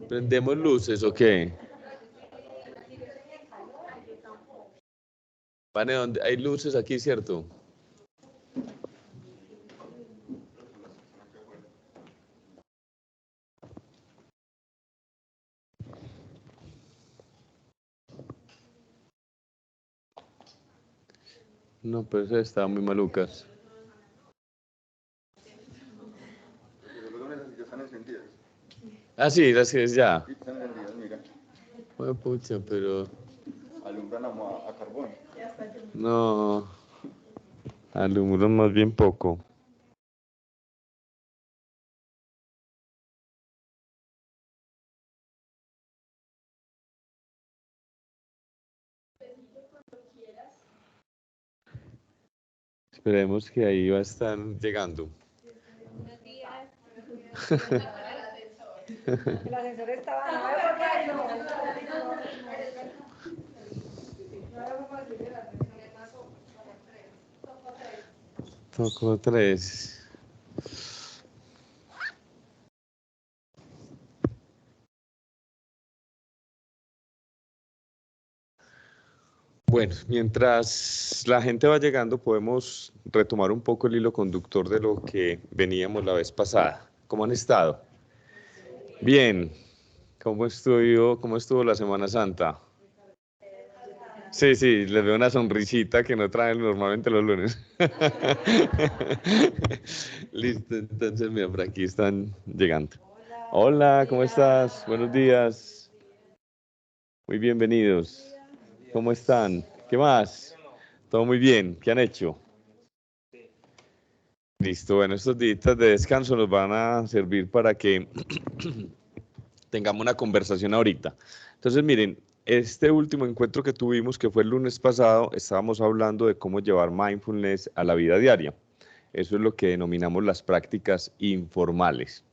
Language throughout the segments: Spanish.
¿Prendemos luces o qué? Vane, ¿dónde? Hay luces aquí, ¿cierto? No, pero eso está muy malucas. Ah, sí, las que es ya. Están encendidas, mira. Bueno, pucha, pero... Alumbran a carbón. No, alumbran más bien poco. Esperemos que ahí va a estar llegando. Buenos días. El ascensor estaba nuevo. Tocó 3. Bueno, mientras la gente va llegando, podemos retomar un poco el hilo conductor de lo que veníamos la vez pasada. ¿Cómo han estado? Bien. ¿Cómo estuvo la Semana Santa? Sí, sí, les veo una sonrisita que no traen normalmente los lunes. Listo, entonces mira, por aquí están llegando. Hola, ¿cómo estás? Buenos días. Muy bienvenidos. ¿Cómo están? ¿Qué más? Todo muy bien. ¿Qué han hecho? Listo, bueno, estos días de descanso nos van a servir para que tengamos una conversación ahorita. Entonces, miren, este último encuentro que tuvimos, que fue el lunes pasado, estábamos hablando de cómo llevar mindfulness a la vida diaria. Eso es lo que denominamos las prácticas informales.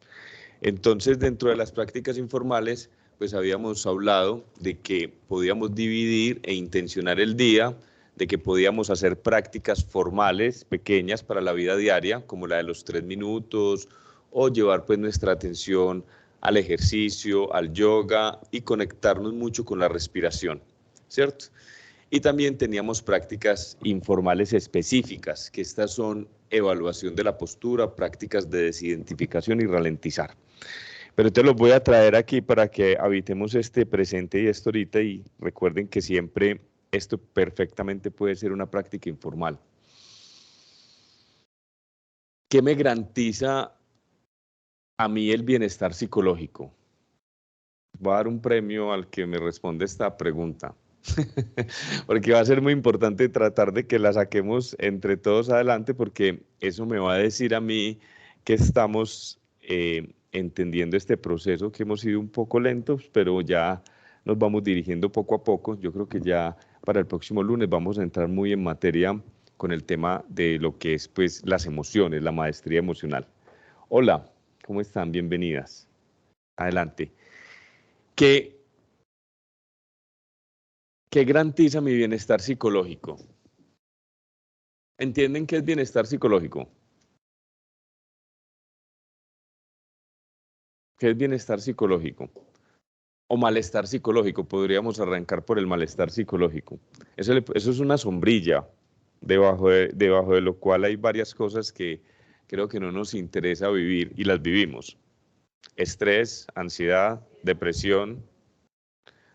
Entonces, dentro de las prácticas informales, pues habíamos hablado de que podíamos dividir e intencionar el día, de que podíamos hacer prácticas formales pequeñas para la vida diaria, como la de los 3 minutos, o llevar pues nuestra atención al ejercicio, al yoga y conectarnos mucho con la respiración, ¿cierto? Y también teníamos prácticas informales específicas, que estas son evaluación de la postura, prácticas de desidentificación y ralentizar. Pero te los voy a traer aquí para que habitemos este presente y esto ahorita y recuerden que siempre esto perfectamente puede ser una práctica informal. ¿Qué me garantiza a mí el bienestar psicológico? Voy a dar un premio al que me responde esta pregunta. Porque va a ser muy importante tratar de que la saquemos entre todos adelante, porque eso me va a decir a mí que estamos entendiendo este proceso, que hemos sido un poco lentos, pero ya nos vamos dirigiendo poco a poco. Yo creo que ya para el próximo lunes vamos a entrar muy en materia con el tema de lo que es pues las emociones, la maestría emocional. Hola, ¿cómo están? Bienvenidas. Adelante. ¿Qué garantiza mi bienestar psicológico? ¿Entienden qué es bienestar psicológico? ¿Qué es bienestar psicológico? O malestar psicológico, podríamos arrancar por el malestar psicológico. Eso es una sombrilla debajo de lo cual hay varias cosas que creo que no nos interesa vivir y las vivimos. Estrés, ansiedad, depresión,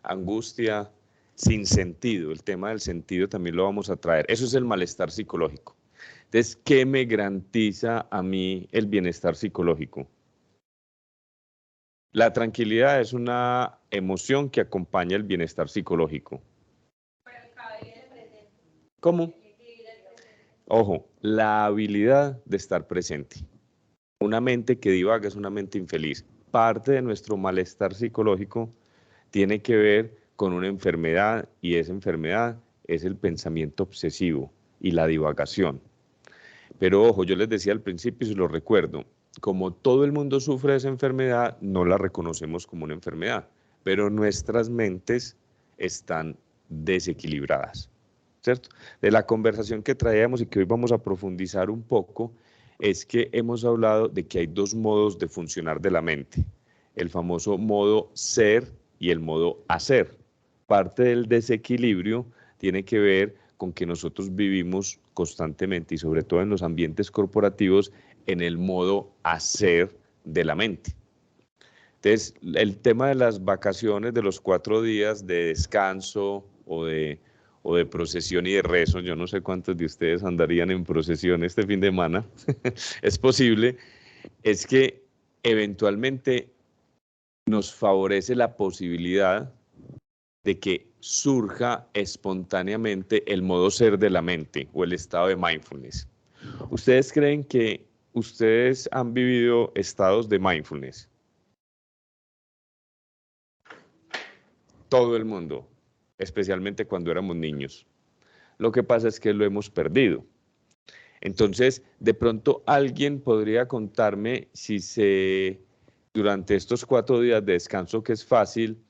angustia, sin sentido. El tema del sentido también lo vamos a traer. Eso es el malestar psicológico. Entonces, ¿qué me garantiza a mí el bienestar psicológico? La tranquilidad es una emoción que acompaña el bienestar psicológico. ¿Cómo? Ojo, la habilidad de estar presente. Una mente que divaga es una mente infeliz. Parte de nuestro malestar psicológico tiene que ver con una enfermedad y esa enfermedad es el pensamiento obsesivo y la divagación. Pero ojo, yo les decía al principio y se lo recuerdo, como todo el mundo sufre de esa enfermedad, no la reconocemos como una enfermedad, pero nuestras mentes están desequilibradas, ¿cierto? De la conversación que traíamos y que hoy vamos a profundizar un poco, es que hemos hablado de que hay dos modos de funcionar de la mente. el famoso modo ser y el modo hacer. Parte del desequilibrio tiene que ver con que nosotros vivimos constantemente y sobre todo en los ambientes corporativos en el modo hacer de la mente. Entonces, el tema de las vacaciones, de los 4 días de descanso o de procesión y de rezo, yo no sé cuántos de ustedes andarían en procesión este fin de semana, es posible, es que eventualmente nos favorece la posibilidad de que surja espontáneamente el modo ser de la mente o el estado de mindfulness. ¿Ustedes creen que ustedes han vivido estados de mindfulness? Todo el mundo, especialmente cuando éramos niños. Lo que pasa es que lo hemos perdido. Entonces, de pronto alguien podría contarme si durante estos 4 días de descanso, que es fácil,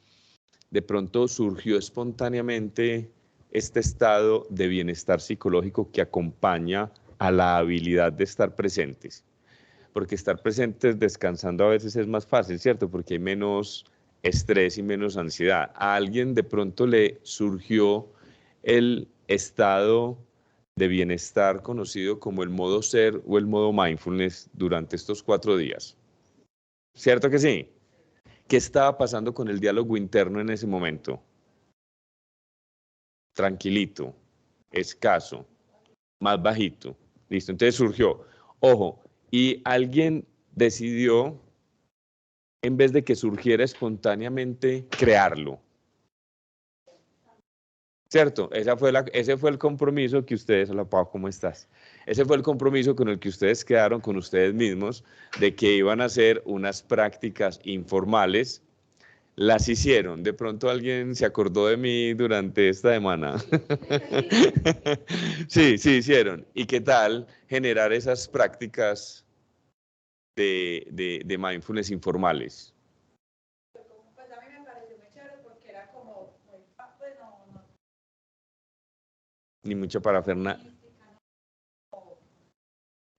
de pronto surgió espontáneamente este estado de bienestar psicológico que acompaña a la habilidad de estar presentes. Porque estar presentes descansando a veces es más fácil, ¿cierto? Porque hay menos estrés y menos ansiedad. A alguien de pronto le surgió el estado de bienestar conocido como el modo ser o el modo mindfulness durante estos 4 días. ¿Cierto que sí? ¿Qué estaba pasando con el diálogo interno en ese momento? Tranquilito, escaso, más bajito. Listo, entonces surgió. Ojo, y alguien decidió, en vez de que surgiera espontáneamente, crearlo. ¿Cierto? Ese fue el compromiso que ustedes, hola Pau, ¿cómo estás? Ese fue el compromiso con el que ustedes quedaron con ustedes mismos, de que iban a hacer unas prácticas informales. Las hicieron. De pronto alguien se acordó de mí durante esta semana. Sí, sí hicieron. ¿Y qué tal generar esas prácticas de mindfulness informales? Pues a mí me pareció muy chévere porque era como muy, pues no, Ni mucha parafernalia.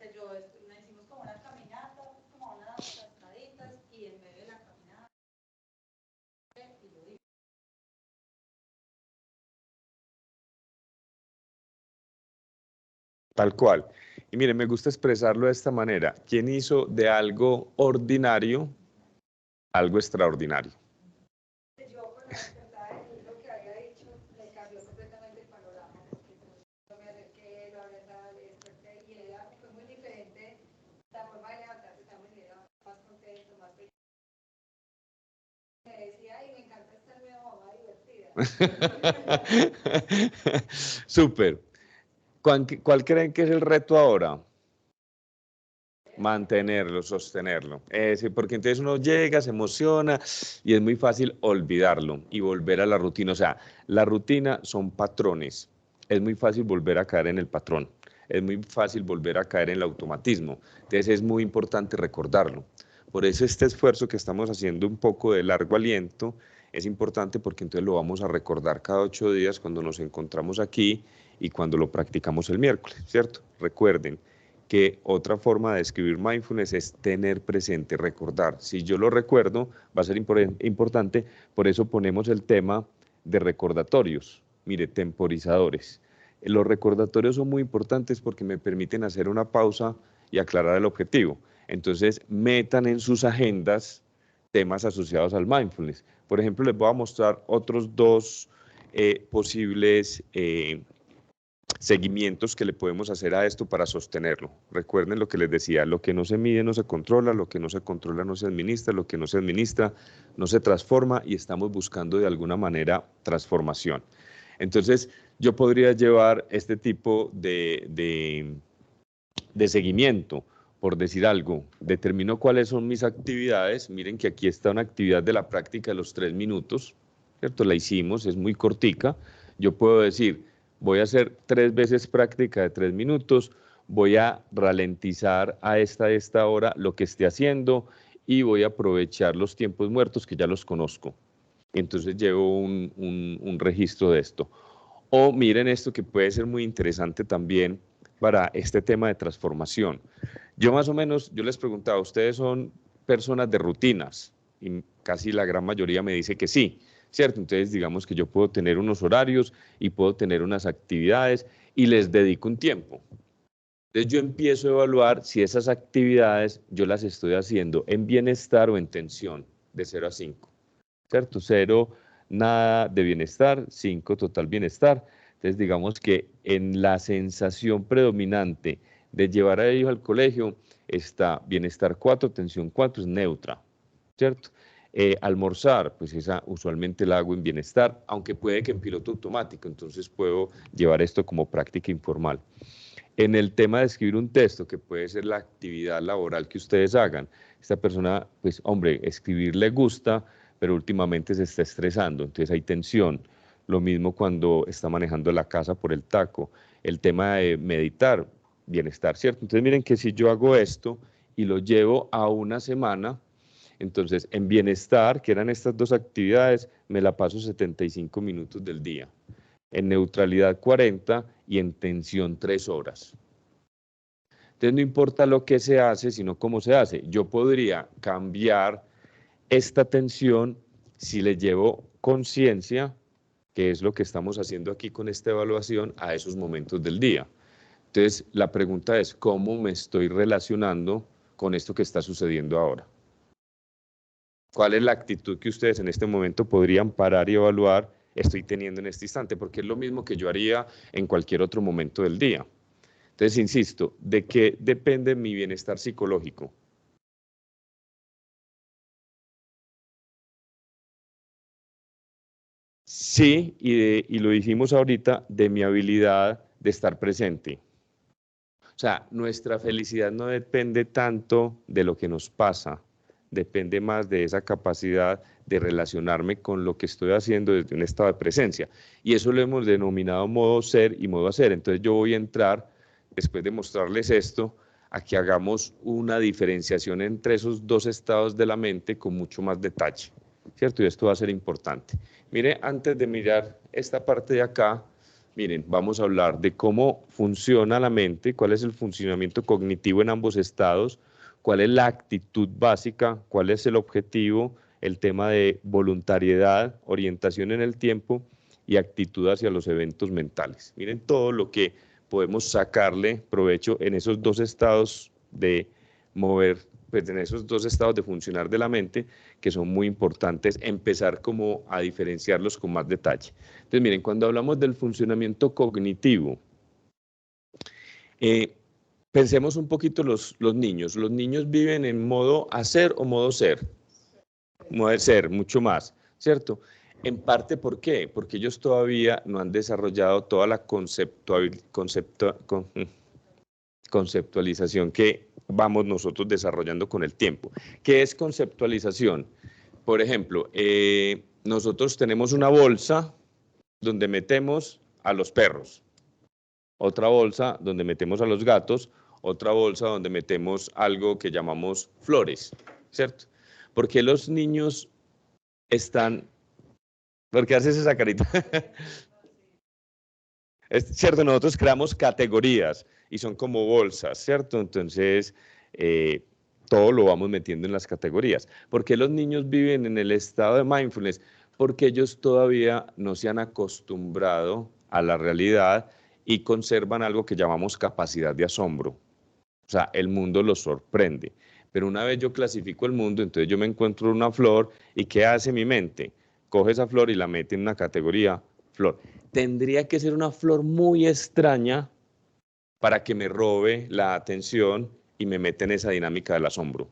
Nos hicimos como una caminata, como unas cascaditas y en medio de la caminata y yo dije, Tal cual. Y miren, me gusta expresarlo de esta manera. ¿Quién hizo de algo ordinario algo extraordinario? yo con la verdad del libro que había dicho le cambió completamente el panorama porque yo me acerqué, la verdad, le desperté y era, fue muy diferente la forma de levantarse, estaba muy bien, más contento, más feliz. Me decía, ay, me encanta esta nueva mamá divertida. Súper. ¿Cuál creen que es el reto ahora? Mantenerlo, sostenerlo. Porque entonces uno llega, se emociona y es muy fácil olvidarlo y volver a la rutina. O sea, la rutina son patrones. Es muy fácil volver a caer en el patrón. Es muy fácil volver a caer en el automatismo. Entonces es muy importante recordarlo. Por eso este esfuerzo que estamos haciendo un poco de largo aliento es importante porque entonces lo vamos a recordar cada 8 días cuando nos encontramos aquí y cuando lo practicamos el miércoles, ¿cierto? Recuerden que otra forma de escribir mindfulness es tener presente, recordar. Si yo lo recuerdo, va a ser importante, por eso ponemos el tema de recordatorios. Mire, temporizadores. Los recordatorios son muy importantes porque me permiten hacer una pausa y aclarar el objetivo. Entonces, metan en sus agendas temas asociados al mindfulness. Por ejemplo, les voy a mostrar otros 2 posibles seguimientos que le podemos hacer a esto para sostenerlo. Recuerden lo que les decía, lo que no se mide no se controla, lo que no se controla no se administra, lo que no se administra no se transforma y estamos buscando de alguna manera transformación. Entonces, yo podría llevar este tipo de seguimiento, por decir algo. Determino cuáles son mis actividades. Miren que aquí está una actividad de la práctica de los 3 minutos, ¿cierto? La hicimos, es muy cortica. Yo puedo decir, voy a hacer 3 veces práctica de 3 minutos, voy a ralentizar a esta hora lo que esté haciendo y voy a aprovechar los tiempos muertos que ya los conozco. Entonces llevo un registro de esto. O miren esto que puede ser muy interesante también para este tema de transformación. Yo más o menos, yo les preguntaba, ¿ustedes son personas de rutinas? y casi la gran mayoría me dice que sí, ¿cierto? Entonces digamos que yo puedo tener unos horarios y puedo tener unas actividades y les dedico un tiempo. Entonces yo empiezo a evaluar si esas actividades yo las estoy haciendo en bienestar o en tensión, de 0 a 5, ¿cierto? 0, nada de bienestar, 5, total bienestar. Entonces digamos que en la sensación predominante de llevar a ellos al colegio está bienestar 4, tensión 4, es neutra, ¿cierto? Almorzar, pues esa usualmente la hago en bienestar, aunque puede que en piloto automático, entonces puedo llevar esto como práctica informal. En el tema de escribir un texto, que puede ser la actividad laboral que ustedes hagan, esta persona, pues hombre, escribir le gusta, pero últimamente se está estresando, entonces hay tensión. Lo mismo cuando está manejando la casa por el taco. El tema de meditar, bienestar, ¿cierto? Entonces miren que si yo hago esto y lo llevo a una semana, entonces en bienestar, que eran estas dos actividades, me la paso 75 minutos del día. En neutralidad 40 y en tensión 3 horas. Entonces no importa lo que se hace, sino cómo se hace. Yo podría cambiar esta tensión si le llevo conciencia, que es lo que estamos haciendo aquí con esta evaluación, a esos momentos del día. Entonces la pregunta es, ¿cómo me estoy relacionando con esto que está sucediendo ahora? ¿Cuál es la actitud que ustedes en este momento podrían parar y evaluar estoy teniendo en este instante? Porque es lo mismo que yo haría en cualquier otro momento del día. Entonces, insisto, ¿de qué depende mi bienestar psicológico? Sí, y lo dijimos ahorita, de mi habilidad de estar presente. O sea, nuestra felicidad no depende tanto de lo que nos pasa, depende más de esa capacidad de relacionarme con lo que estoy haciendo desde un estado de presencia. Y eso lo hemos denominado modo ser y modo hacer. Entonces yo voy a entrar, después de mostrarles esto, a que hagamos una diferenciación entre esos dos estados de la mente con mucho más detalle, ¿cierto? Y esto va a ser importante. Mire, antes de mirar esta parte de acá, miren, vamos a hablar de cómo funciona la mente, cuál es el funcionamiento cognitivo en ambos estados, cuál es la actitud básica, cuál es el objetivo, el tema de voluntariedad, orientación en el tiempo y actitud hacia los eventos mentales. Miren todo lo que podemos sacarle provecho en esos dos estados de mover, pues en esos dos estados de funcionar de la mente, que son muy importantes, empezar como a diferenciarlos con más detalle. Entonces, miren, cuando hablamos del funcionamiento cognitivo, pensemos un poquito los niños. Los niños viven en modo hacer o modo ser. Modo ser, mucho más, ¿cierto? En parte, ¿por qué? Porque ellos todavía no han desarrollado toda la conceptualización que vamos nosotros desarrollando con el tiempo. ¿Qué es conceptualización? Por ejemplo, nosotros tenemos una bolsa donde metemos a los perros, otra bolsa donde metemos a los gatos, otra bolsa donde metemos algo que llamamos flores, ¿cierto? ¿Por qué los niños están... ¿Por qué haces esa carita? Es cierto, nosotros creamos categorías y son como bolsas, ¿cierto? Entonces, todo lo vamos metiendo en las categorías. ¿Por qué los niños viven en el estado de mindfulness? Porque ellos todavía no se han acostumbrado a la realidad y conservan algo que llamamos capacidad de asombro. O sea, el mundo los sorprende. Pero una vez yo clasifico el mundo, entonces yo me encuentro una flor y ¿qué hace mi mente? Coge esa flor y la mete en una categoría flor. Tendría que ser una flor muy extraña para que me robe la atención y me meta en esa dinámica del asombro.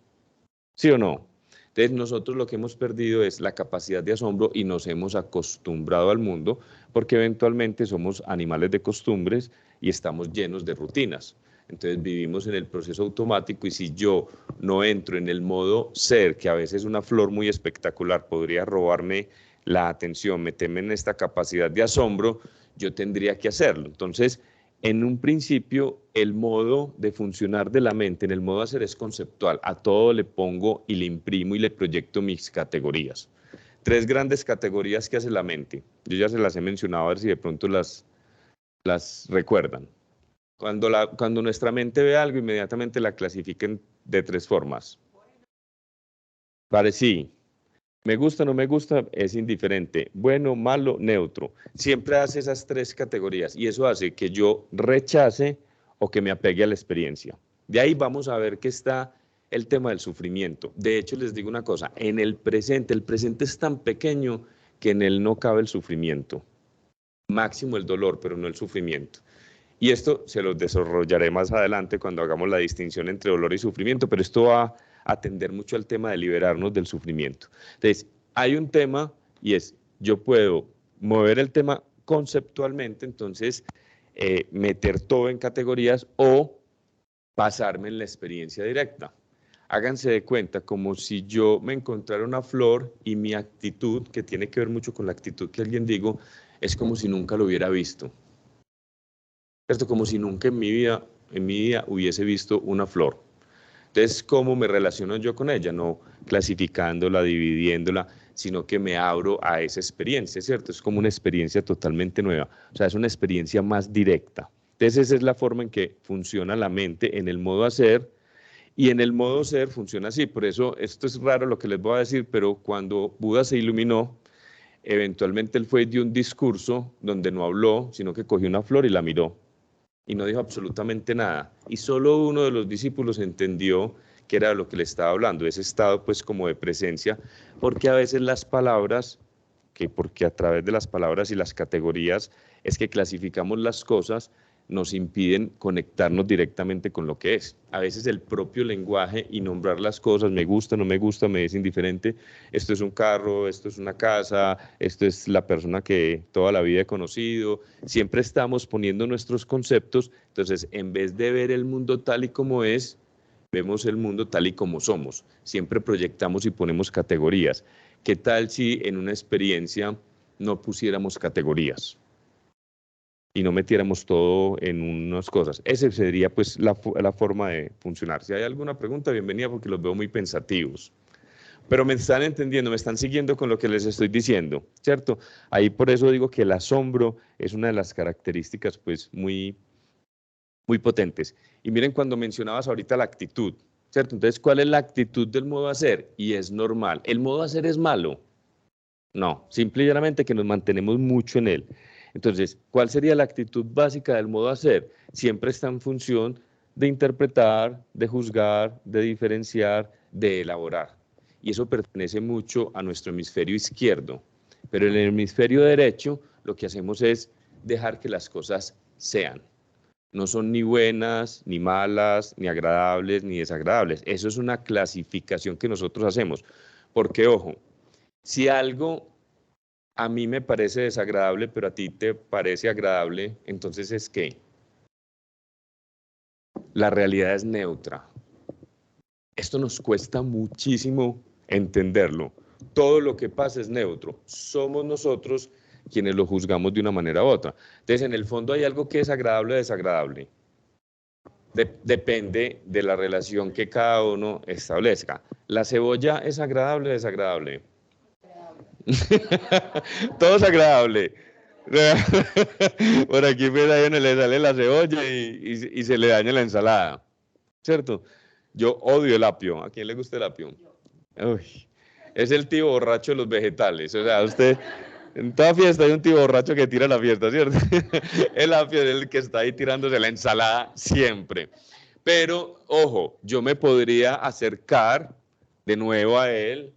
¿Sí o no? Entonces nosotros lo que hemos perdido es la capacidad de asombro y nos hemos acostumbrado al mundo porque eventualmente somos animales de costumbres y estamos llenos de rutinas. Entonces vivimos en el proceso automático y si yo no entro en el modo ser, que a veces una flor muy espectacular podría robarme la atención, meterme en esta capacidad de asombro, yo tendría que hacerlo. Entonces, en un principio, el modo de funcionar de la mente, en el modo de hacer es conceptual. A todo le pongo y le imprimo y le proyecto mis categorías. 3 grandes categorías que hace la mente. Yo ya se las he mencionado, a ver si de pronto las recuerdan. Cuando nuestra mente ve algo, inmediatamente la clasifiquen de 3 formas. Vale, sí. Me gusta, no me gusta, es indiferente. Bueno, malo, neutro. Siempre hace esas tres categorías y eso hace que yo rechace o que me apegue a la experiencia. De ahí vamos a ver que está el tema del sufrimiento. De hecho, les digo una cosa, en el presente es tan pequeño que en él no cabe el sufrimiento. Máximo el dolor, pero no el sufrimiento. Y esto se lo desarrollaré más adelante cuando hagamos la distinción entre dolor y sufrimiento, pero esto va a atender mucho al tema de liberarnos del sufrimiento. Entonces, hay un tema y es, yo puedo mover el tema conceptualmente, entonces meter todo en categorías o basarme en la experiencia directa. Háganse de cuenta como si yo me encontrara una flor y mi actitud, que tiene que ver mucho con la actitud que alguien digo, es como si nunca lo hubiera visto. ¿Cierto? Como si nunca en mi vida hubiese visto una flor. Entonces, ¿cómo me relaciono yo con ella? No clasificándola, dividiéndola, sino que me abro a esa experiencia, ¿cierto? Es como una experiencia totalmente nueva. O sea, es una experiencia más directa. Entonces, esa es la forma en que funciona la mente en el modo hacer, y en el modo ser funciona así. Por eso, esto es raro lo que les voy a decir, pero cuando Buda se iluminó, eventualmente él fue y dio un discurso donde no habló, sino que cogió una flor y la miró y no dijo absolutamente nada. Y solo uno de los discípulos entendió que era lo que le estaba hablando, ese estado pues como de presencia, porque a veces las palabras, porque a través de las palabras y las categorías es que clasificamos las cosas, nos impiden conectarnos directamente con lo que es. A veces el propio lenguaje y nombrar las cosas, me gusta, no me gusta, me es indiferente, esto es un carro, esto es una casa, esto es la persona que toda la vida he conocido, siempre estamos poniendo nuestros conceptos, entonces en vez de ver el mundo tal y como es, vemos el mundo tal y como somos, siempre proyectamos y ponemos categorías. ¿Qué tal si en una experiencia no pusiéramos categorías y no metiéramos todo en unas cosas? Esa sería pues la forma de funcionar. Si hay alguna pregunta, bienvenida, porque los veo muy pensativos. Pero me están entendiendo, me están siguiendo con lo que les estoy diciendo, ¿cierto? Ahí por eso digo que el asombro es una de las características pues muy potentes. Y miren cuando mencionabas ahorita la actitud, ¿cierto? Entonces, ¿cuál es la actitud del modo hacer? Y es normal. ¿El modo hacer es malo? No, simple y llanamente que nos mantenemos mucho en él. Entonces, ¿cuál sería la actitud básica del modo hacer? Siempre está en función de interpretar, de juzgar, de diferenciar, de elaborar. Y eso pertenece mucho a nuestro hemisferio izquierdo. Pero en el hemisferio derecho lo que hacemos es dejar que las cosas sean. No son ni buenas, ni malas, ni agradables, ni desagradables. Eso es una clasificación que nosotros hacemos. Porque, ojo, si algo a mí me parece desagradable, pero a ti te parece agradable, entonces es que la realidad es neutra. Esto nos cuesta muchísimo entenderlo. Todo lo que pasa es neutro. Somos nosotros quienes lo juzgamos de una manera u otra. Entonces, en el fondo hay algo que es agradable o desagradable. Depende de la relación que cada uno establezca. ¿La cebolla es agradable o desagradable? Todo es agradable. Por aquí pues a uno le sale la cebolla y se le daña la ensalada, ¿cierto? Yo odio el apio. ¿A quién le gusta el apio? Uy, es el tío borracho de los vegetales. O sea, usted, en toda fiesta hay un tío borracho que tira la fiesta, ¿cierto? El apio es el que está ahí tirándose la ensalada siempre. Pero, ojo, yo me podría acercar de nuevo a él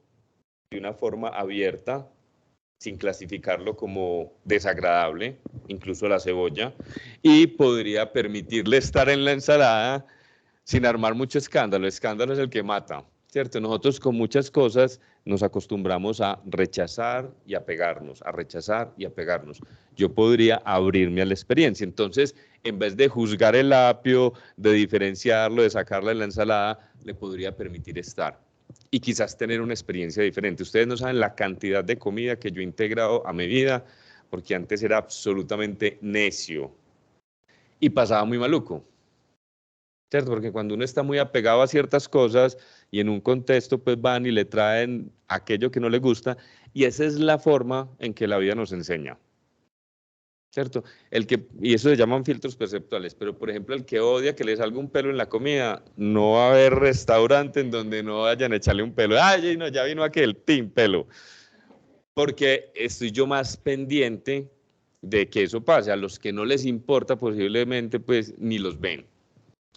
de una forma abierta, sin clasificarlo como desagradable, incluso la cebolla, y podría permitirle estar en la ensalada sin armar mucho escándalo. El escándalo es el que mata, ¿cierto? Nosotros con muchas cosas nos acostumbramos a rechazar y a pegarnos, a rechazar y a pegarnos. Yo podría abrirme a la experiencia. Entonces, en vez de juzgar el apio, de diferenciarlo, de sacarle de la ensalada, le podría permitir estar y quizás tener una experiencia diferente. Ustedes no saben la cantidad de comida que yo he integrado a mi vida, porque antes era absolutamente necio y pasaba muy maluco, ¿cierto? Porque cuando uno está muy apegado a ciertas cosas y en un contexto pues van y le traen aquello que no le gusta, y esa es la forma en que la vida nos enseña. ¿cierto? Y eso se llaman filtros perceptuales, pero por ejemplo, el que odia que le salga un pelo en la comida, no va a haber restaurante en donde no vayan a echarle un pelo. ¡Ay, no, ya vino aquel, pin, pelo! Porque estoy yo más pendiente de que eso pase. A los que no les importa, posiblemente, pues ni los ven.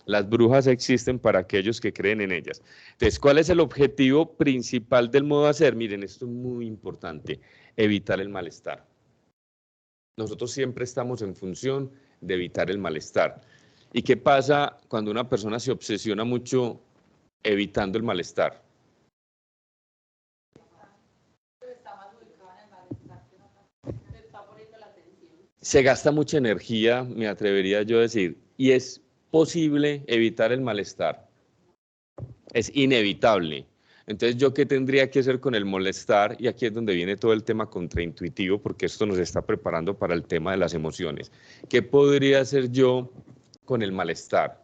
Las brujas existen para aquellos que creen en ellas. Entonces, ¿cuál es el objetivo principal del modo de hacer? Miren, esto es muy importante, evitar el malestar. Nosotros siempre estamos en función de evitar el malestar. ¿Y qué pasa cuando una persona se obsesiona mucho evitando el malestar? Se gasta mucha energía, me atrevería yo a decir, y es posible evitar el malestar. Es inevitable. Entonces, ¿yo qué tendría que hacer con el molestar? Y aquí es donde viene todo el tema contraintuitivo, porque esto nos está preparando para el tema de las emociones. ¿Qué podría hacer yo con el malestar?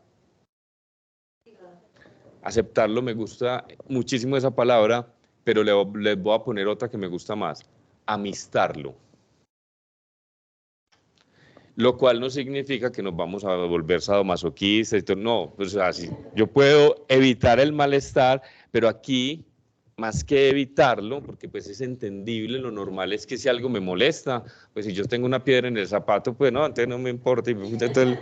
Aceptarlo, me gusta muchísimo esa palabra, pero les voy a poner otra que me gusta más. Amistarlo. Lo cual no significa que nos vamos a volver sadomasoquistas. No, pues así, yo puedo evitar el malestar, pero aquí, más que evitarlo, porque pues es entendible, lo normal es que si algo me molesta, pues si yo tengo una piedra en el zapato, pues no, entonces no me importa, y entonces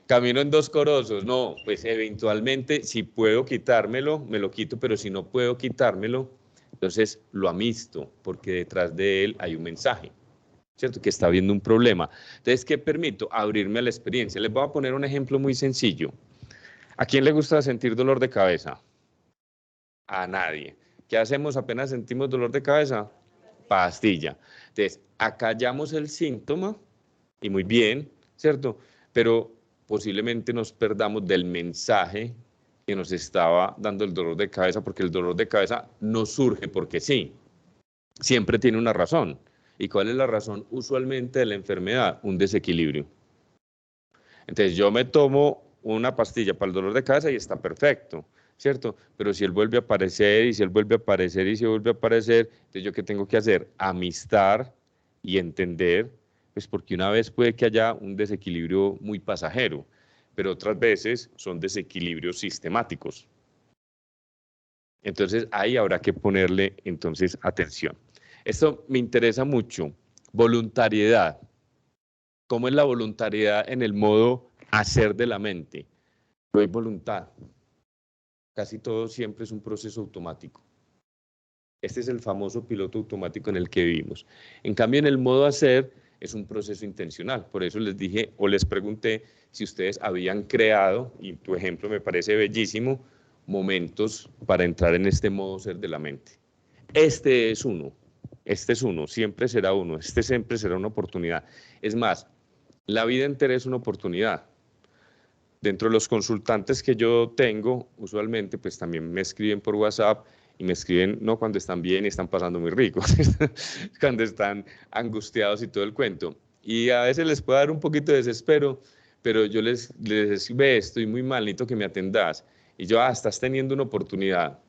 camino en dos corosos. No, pues eventualmente si puedo quitármelo, me lo quito, pero si no puedo quitármelo, entonces lo amisto, porque detrás de él hay un mensaje. ¿Cierto? Que está habiendo un problema. Entonces, ¿qué permito? Abrirme a la experiencia. Les voy a poner un ejemplo muy sencillo. ¿A quién le gusta sentir dolor de cabeza? A nadie. ¿Qué hacemos apenas sentimos dolor de cabeza? Pastilla. Entonces, acallamos el síntoma y muy bien, ¿cierto? Pero posiblemente nos perdamos del mensaje que nos estaba dando el dolor de cabeza, porque el dolor de cabeza no surge porque sí. Siempre tiene una razón. ¿Y cuál es la razón usualmente de la enfermedad? Un desequilibrio. Entonces yo me tomo una pastilla para el dolor de cabeza y está perfecto, ¿cierto? Pero si él vuelve a aparecer y si él vuelve a aparecer y si vuelve a aparecer, entonces yo qué tengo que hacer? Amistar y entender, pues porque una vez puede que haya un desequilibrio muy pasajero, pero otras veces son desequilibrios sistemáticos. Entonces ahí habrá que ponerle entonces atención. Esto me interesa mucho. Voluntariedad. ¿Cómo es la voluntariedad en el modo hacer de la mente? No hay voluntad. Casi todo siempre es un proceso automático. Este es el famoso piloto automático en el que vivimos. En cambio, en el modo hacer es un proceso intencional. Por eso les dije o les pregunté si ustedes habían creado, y tu ejemplo me parece bellísimo, momentos para entrar en este modo ser de la mente. Este es uno, siempre será uno, este siempre será una oportunidad. Es más, la vida entera es una oportunidad. Dentro de los consultantes que yo tengo, usualmente, pues también me escriben por WhatsApp y me escriben no cuando están bien y están pasando muy ricos, cuando están angustiados y todo el cuento. Y a veces les puede dar un poquito de desespero, pero yo les ve, estoy muy mal, necesito que me atendas. Y yo, estás teniendo una oportunidad.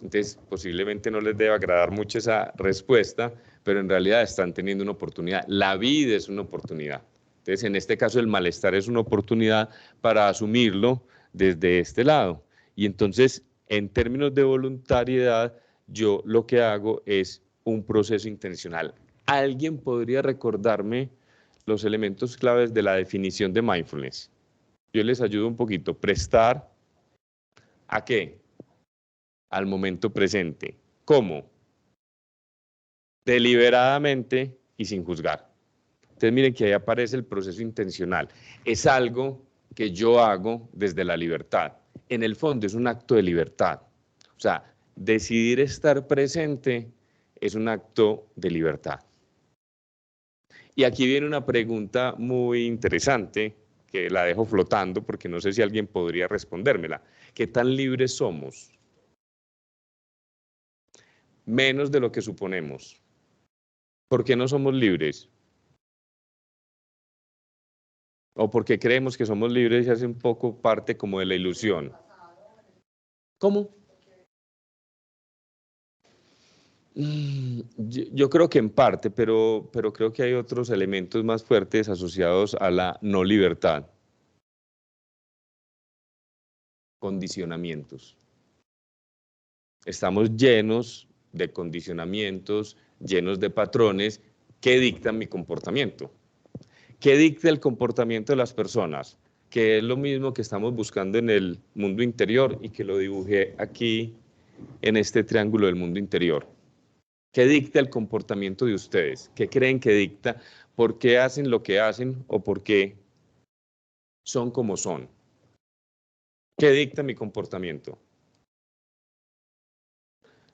Entonces, posiblemente no les deba agradar mucho esa respuesta, pero en realidad están teniendo una oportunidad. La vida es una oportunidad. Entonces, en este caso, el malestar es una oportunidad para asumirlo desde este lado. Y entonces, en términos de voluntariedad, yo lo que hago es un proceso intencional. ¿Alguien podría recordarme los elementos claves de la definición de mindfulness? Yo les ayudo un poquito. Prestar, ¿a qué? Al momento presente. ¿Cómo? Deliberadamente y sin juzgar. Entonces miren que ahí aparece el proceso intencional. Es algo que yo hago desde la libertad. En el fondo es un acto de libertad. O sea, decidir estar presente es un acto de libertad. Y aquí viene una pregunta muy interesante que la dejo flotando porque no sé si alguien podría respondérmela. ¿Qué tan libres somos? Menos de lo que suponemos. ¿Por qué no somos libres? ¿O porque creemos que somos libres y hace un poco parte como de la ilusión? ¿Cómo? Yo creo que en parte, pero creo que hay otros elementos más fuertes asociados a la no libertad. Condicionamientos. Estamos llenos de condicionamientos, llenos de patrones que dictan mi comportamiento. ¿Qué dicta el comportamiento de las personas? Que es lo mismo que estamos buscando en el mundo interior y que lo dibujé aquí en este triángulo del mundo interior. ¿Qué dicta el comportamiento de ustedes? ¿Qué creen que dicta? ¿Por qué hacen lo que hacen o por qué son como son? ¿Qué dicta mi comportamiento?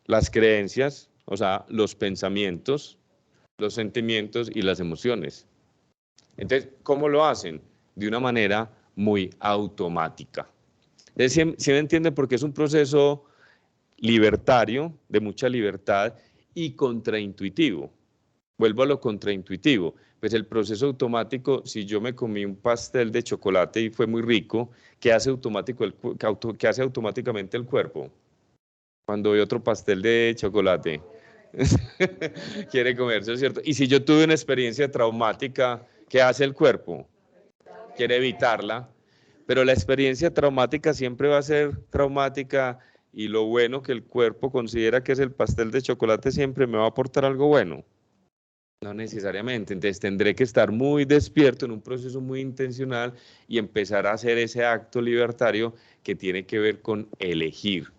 Las creencias, o sea, los pensamientos, los sentimientos y las emociones. Entonces, ¿cómo lo hacen? De una manera muy automática. ¿Sí me entienden? Porque es un proceso libertario, de mucha libertad y contraintuitivo. Vuelvo a lo contraintuitivo. Pues el proceso automático, si yo me comí un pastel de chocolate y fue muy rico, ¿qué hace automáticamente el cuerpo? Cuando ve otro pastel de chocolate, quiere comerse, ¿cierto? Y si yo tuve una experiencia traumática, ¿qué hace el cuerpo? Quiere evitarla, pero la experiencia traumática siempre va a ser traumática y lo bueno que el cuerpo considera que es el pastel de chocolate siempre me va a aportar algo bueno. No necesariamente, entonces tendré que estar muy despierto en un proceso muy intencional y empezar a hacer ese acto libertario que tiene que ver con elegir.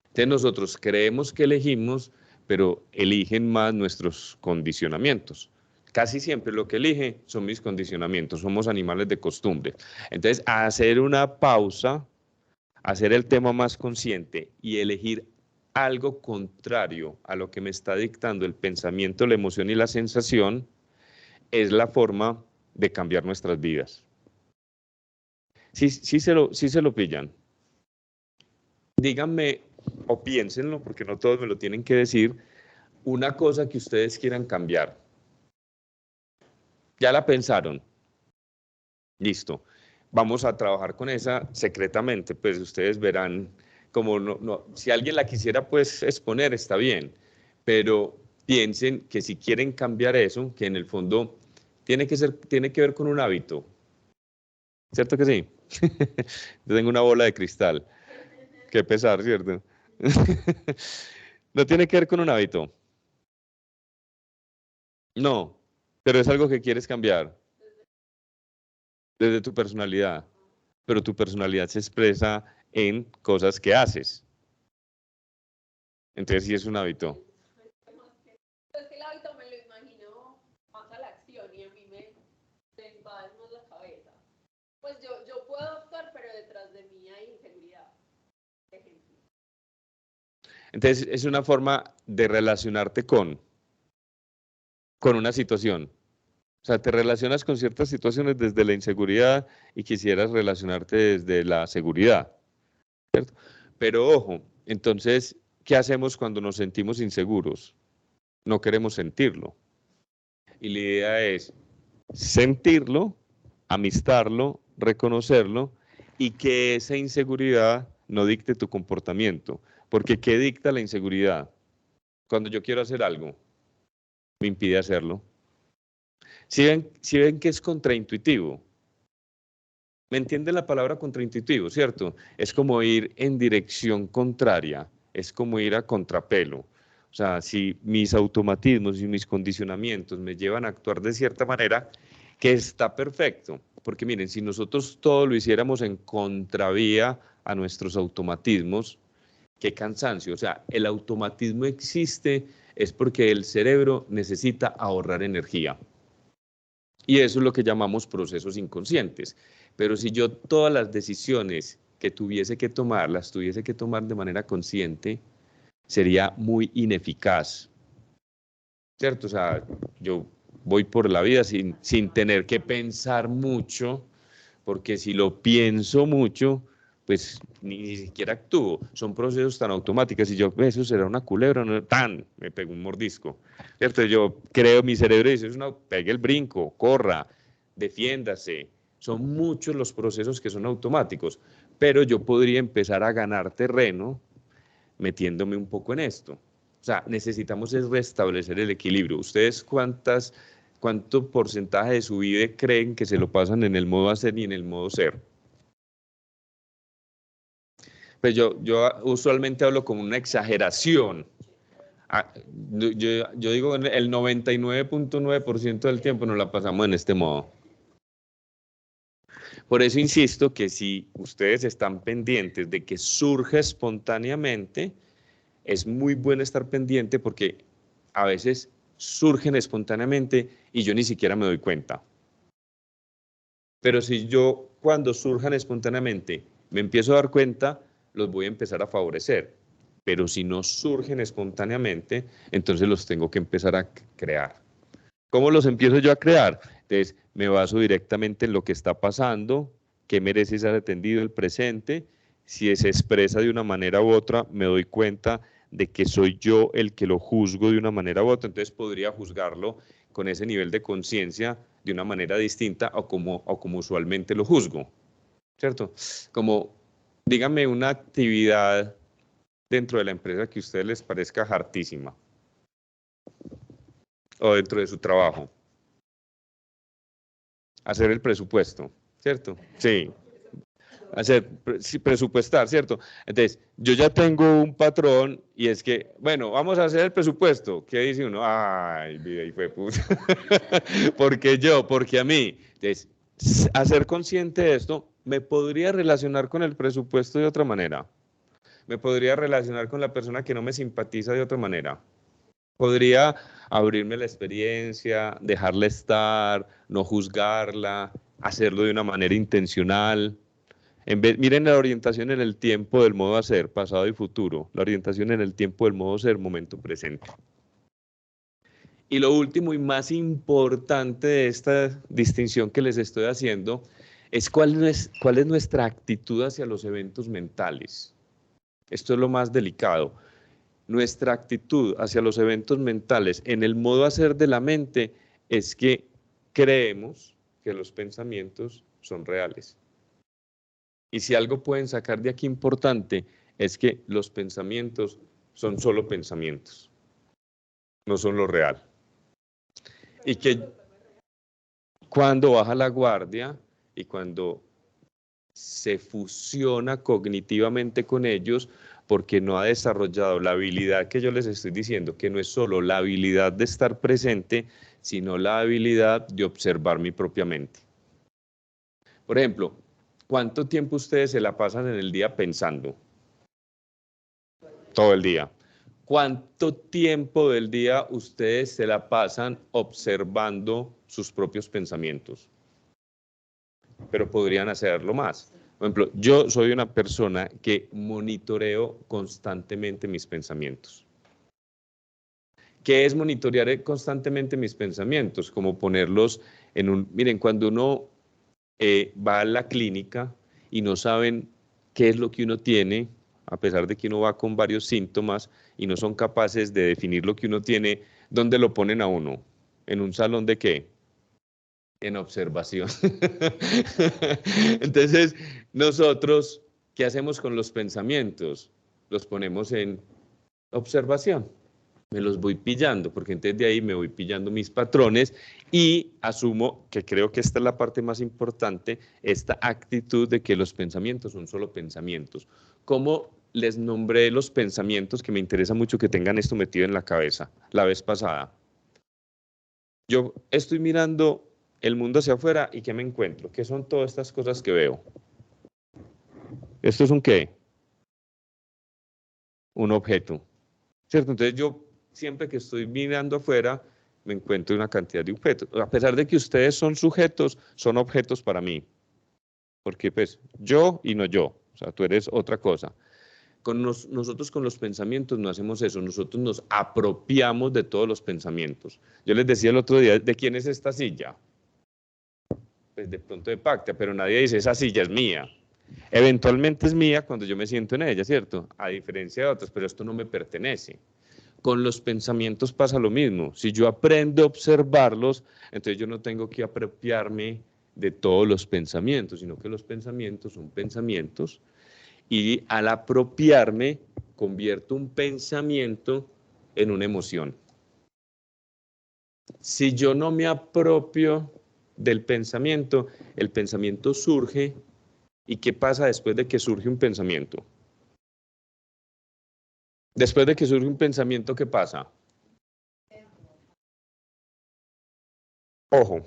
Entonces nosotros creemos que elegimos, pero eligen más nuestros condicionamientos. Casi siempre lo que elige son mis condicionamientos, somos animales de costumbre. Entonces, hacer una pausa, hacer el tema más consciente y elegir algo contrario a lo que me está dictando el pensamiento, la emoción y la sensación, es la forma de cambiar nuestras vidas. Sí se lo pillan. Díganme o piénsenlo, porque no todos me lo tienen que decir, una cosa que ustedes quieran cambiar. Ya la pensaron. Listo. Vamos a trabajar con esa secretamente, pues ustedes verán como si alguien la quisiera pues exponer, está bien, pero piensen que si quieren cambiar eso, que en el fondo tiene que ver con un hábito. ¿Cierto que sí? Yo tengo una bola de cristal. Qué pesar, ¿cierto? No tiene que ver con un hábito. No, pero es algo que quieres cambiar desde tu personalidad, pero tu personalidad se expresa en cosas que haces. Entonces sí es un hábito. Es que el hábito me lo imagino más a la acción y a mí me invade más la cabeza. Pues yo puedo actuar, pero detrás de mí hay inseguridad, por ejemplo. Entonces es una forma de relacionarte con una situación. O sea, te relacionas con ciertas situaciones desde la inseguridad y quisieras relacionarte desde la seguridad, ¿cierto? Pero ojo, entonces, ¿qué hacemos cuando nos sentimos inseguros? No queremos sentirlo. Y la idea es sentirlo, amistarlo, reconocerlo y que esa inseguridad no dicte tu comportamiento. Porque ¿qué dicta la inseguridad? Cuando yo quiero hacer algo, me impide hacerlo. Si ven que es contraintuitivo, ¿me entienden la palabra contraintuitivo, cierto? Es como ir en dirección contraria, es como ir a contrapelo. O sea, si mis automatismos y mis condicionamientos me llevan a actuar de cierta manera, que está perfecto. Porque miren, si nosotros todo lo hiciéramos en contravía a nuestros automatismos, qué cansancio. O sea, el automatismo existe es porque el cerebro necesita ahorrar energía. Y eso es lo que llamamos procesos inconscientes. Pero si yo todas las decisiones que tuviese que tomar, las tuviese que tomar de manera consciente, sería muy ineficaz. ¿Cierto? O sea, yo voy por la vida sin tener que pensar mucho, porque si lo pienso mucho, pues ni siquiera actúo. Son procesos tan automáticos. Y yo, eso será una culebra, no, tan, me pego un mordisco. ¿Cierto? Yo creo, mi cerebro dice, pegue el brinco, corra, defiéndase. Son muchos los procesos que son automáticos, pero yo podría empezar a ganar terreno metiéndome un poco en esto. O sea, necesitamos es restablecer el equilibrio. ¿Ustedes cuánto porcentaje de su vida creen que se lo pasan en el modo hacer y en el modo ser? Pues yo usualmente hablo como una exageración. Yo digo el 99.9% del tiempo nos la pasamos en este modo. Por eso insisto que si ustedes están pendientes de que surja espontáneamente, es muy bueno estar pendiente porque a veces surgen espontáneamente y yo ni siquiera me doy cuenta. Pero si yo cuando surjan espontáneamente me empiezo a dar cuenta, los voy a empezar a favorecer. Pero si no surgen espontáneamente, entonces los tengo que empezar a crear. ¿Cómo los empiezo yo a crear? Entonces, me baso directamente en lo que está pasando, qué merece ser atendido el presente. Si se expresa de una manera u otra, me doy cuenta de que soy yo el que lo juzgo de una manera u otra. Entonces, podría juzgarlo con ese nivel de conciencia de una manera distinta o como usualmente lo juzgo, ¿cierto? Como, dígame una actividad dentro de la empresa que a ustedes les parezca hartísima o dentro de su trabajo. Hacer el presupuesto, ¿cierto? Sí. Presupuestar, ¿cierto? Entonces, yo ya tengo un patrón y es que, bueno, vamos a hacer el presupuesto. ¿Qué dice uno? Ay, vida y fue puta. Porque yo, porque a mí. Entonces, hacer consciente de esto, me podría relacionar con el presupuesto de otra manera. Me podría relacionar con la persona que no me simpatiza de otra manera. Podría abrirme la experiencia, dejarla estar, no juzgarla, hacerlo de una manera intencional. Miren la orientación en el tiempo del modo hacer, pasado y futuro. La orientación en el tiempo del modo ser, momento presente. Y lo último y más importante de esta distinción que les estoy haciendo es cuál es nuestra actitud hacia los eventos mentales. Esto es lo más delicado. Nuestra actitud hacia los eventos mentales en el modo hacer de la mente es que creemos que los pensamientos son reales. Y si algo pueden sacar de aquí importante es que los pensamientos son solo pensamientos, no son lo real. Y que cuando baja la guardia y cuando se fusiona cognitivamente con ellos, porque no ha desarrollado la habilidad que yo les estoy diciendo, que no es solo la habilidad de estar presente, sino la habilidad de observar mi propia mente. Por ejemplo, ¿cuánto tiempo ustedes se la pasan en el día pensando? Todo el día. ¿Cuánto tiempo del día ustedes se la pasan observando sus propios pensamientos? Pero podrían hacerlo más. Por ejemplo, yo soy una persona que monitoreo constantemente mis pensamientos. ¿Qué es monitorear constantemente mis pensamientos? Como ponerlos en un... Miren, cuando uno va a la clínica y no saben qué es lo que uno tiene, a pesar de que uno va con varios síntomas y no son capaces de definir lo que uno tiene, ¿dónde lo ponen a uno? ¿En un salón de qué? En observación. Entonces, nosotros, ¿qué hacemos con los pensamientos? Los ponemos en observación. Me los voy pillando, porque entonces de ahí me voy pillando mis patrones y asumo, que creo que esta es la parte más importante, esta actitud de que los pensamientos son solo pensamientos. ¿Cómo les nombré los pensamientos? Que me interesa mucho que tengan esto metido en la cabeza la vez pasada. Yo estoy mirando el mundo hacia afuera y ¿qué me encuentro? ¿Qué son todas estas cosas que veo? ¿Esto es un qué? Un objeto, ¿cierto? Entonces yo siempre que estoy mirando afuera me encuentro una cantidad de objetos. A pesar de que ustedes son sujetos, son objetos para mí. Porque pues yo y no yo, o sea, tú eres otra cosa. Nosotros con los pensamientos no hacemos eso, nosotros nos apropiamos de todos los pensamientos. Yo les decía el otro día, ¿de quién es esta silla? Pues de pronto de Pacta, pero nadie dice, esa silla es mía. Eventualmente es mía cuando yo me siento en ella, ¿cierto? A diferencia de otras, pero esto no me pertenece. Con los pensamientos pasa lo mismo. Si yo aprendo a observarlos, entonces yo no tengo que apropiarme de todos los pensamientos, sino que los pensamientos son pensamientos y al apropiarme convierto un pensamiento en una emoción. Si yo no me apropio del pensamiento, el pensamiento surge. ¿Y qué pasa después de que surge un pensamiento? Después de que surge un pensamiento, ¿qué pasa? Ojo.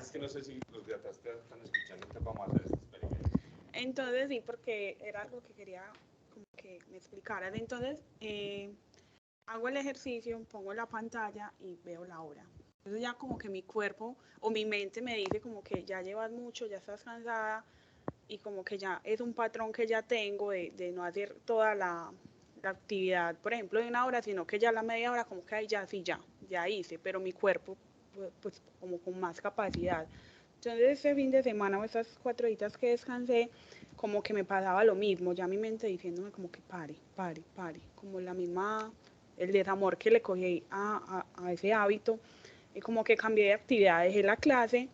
Es que no sé si los de atrás te están escuchando, entonces vamos a hacer este experimento. Entonces sí, porque era algo que quería como que me explicaran. Entonces hago el ejercicio, pongo la pantalla y veo la hora. Entonces ya como que mi cuerpo o mi mente me dice como que ya llevas mucho, ya estás cansada y como que ya es un patrón que ya tengo de no hacer toda la actividad, por ejemplo, de una hora, sino que ya la media hora como que ahí ya sí, ya hice, pero mi cuerpo pues como con más capacidad. Entonces este fin de semana o estas 4 días que descansé, como que me pasaba lo mismo, ya mi mente diciéndome como que pare, como la misma, el desamor que le cogí a ese hábito, y como que cambié de actividad, dejé la clase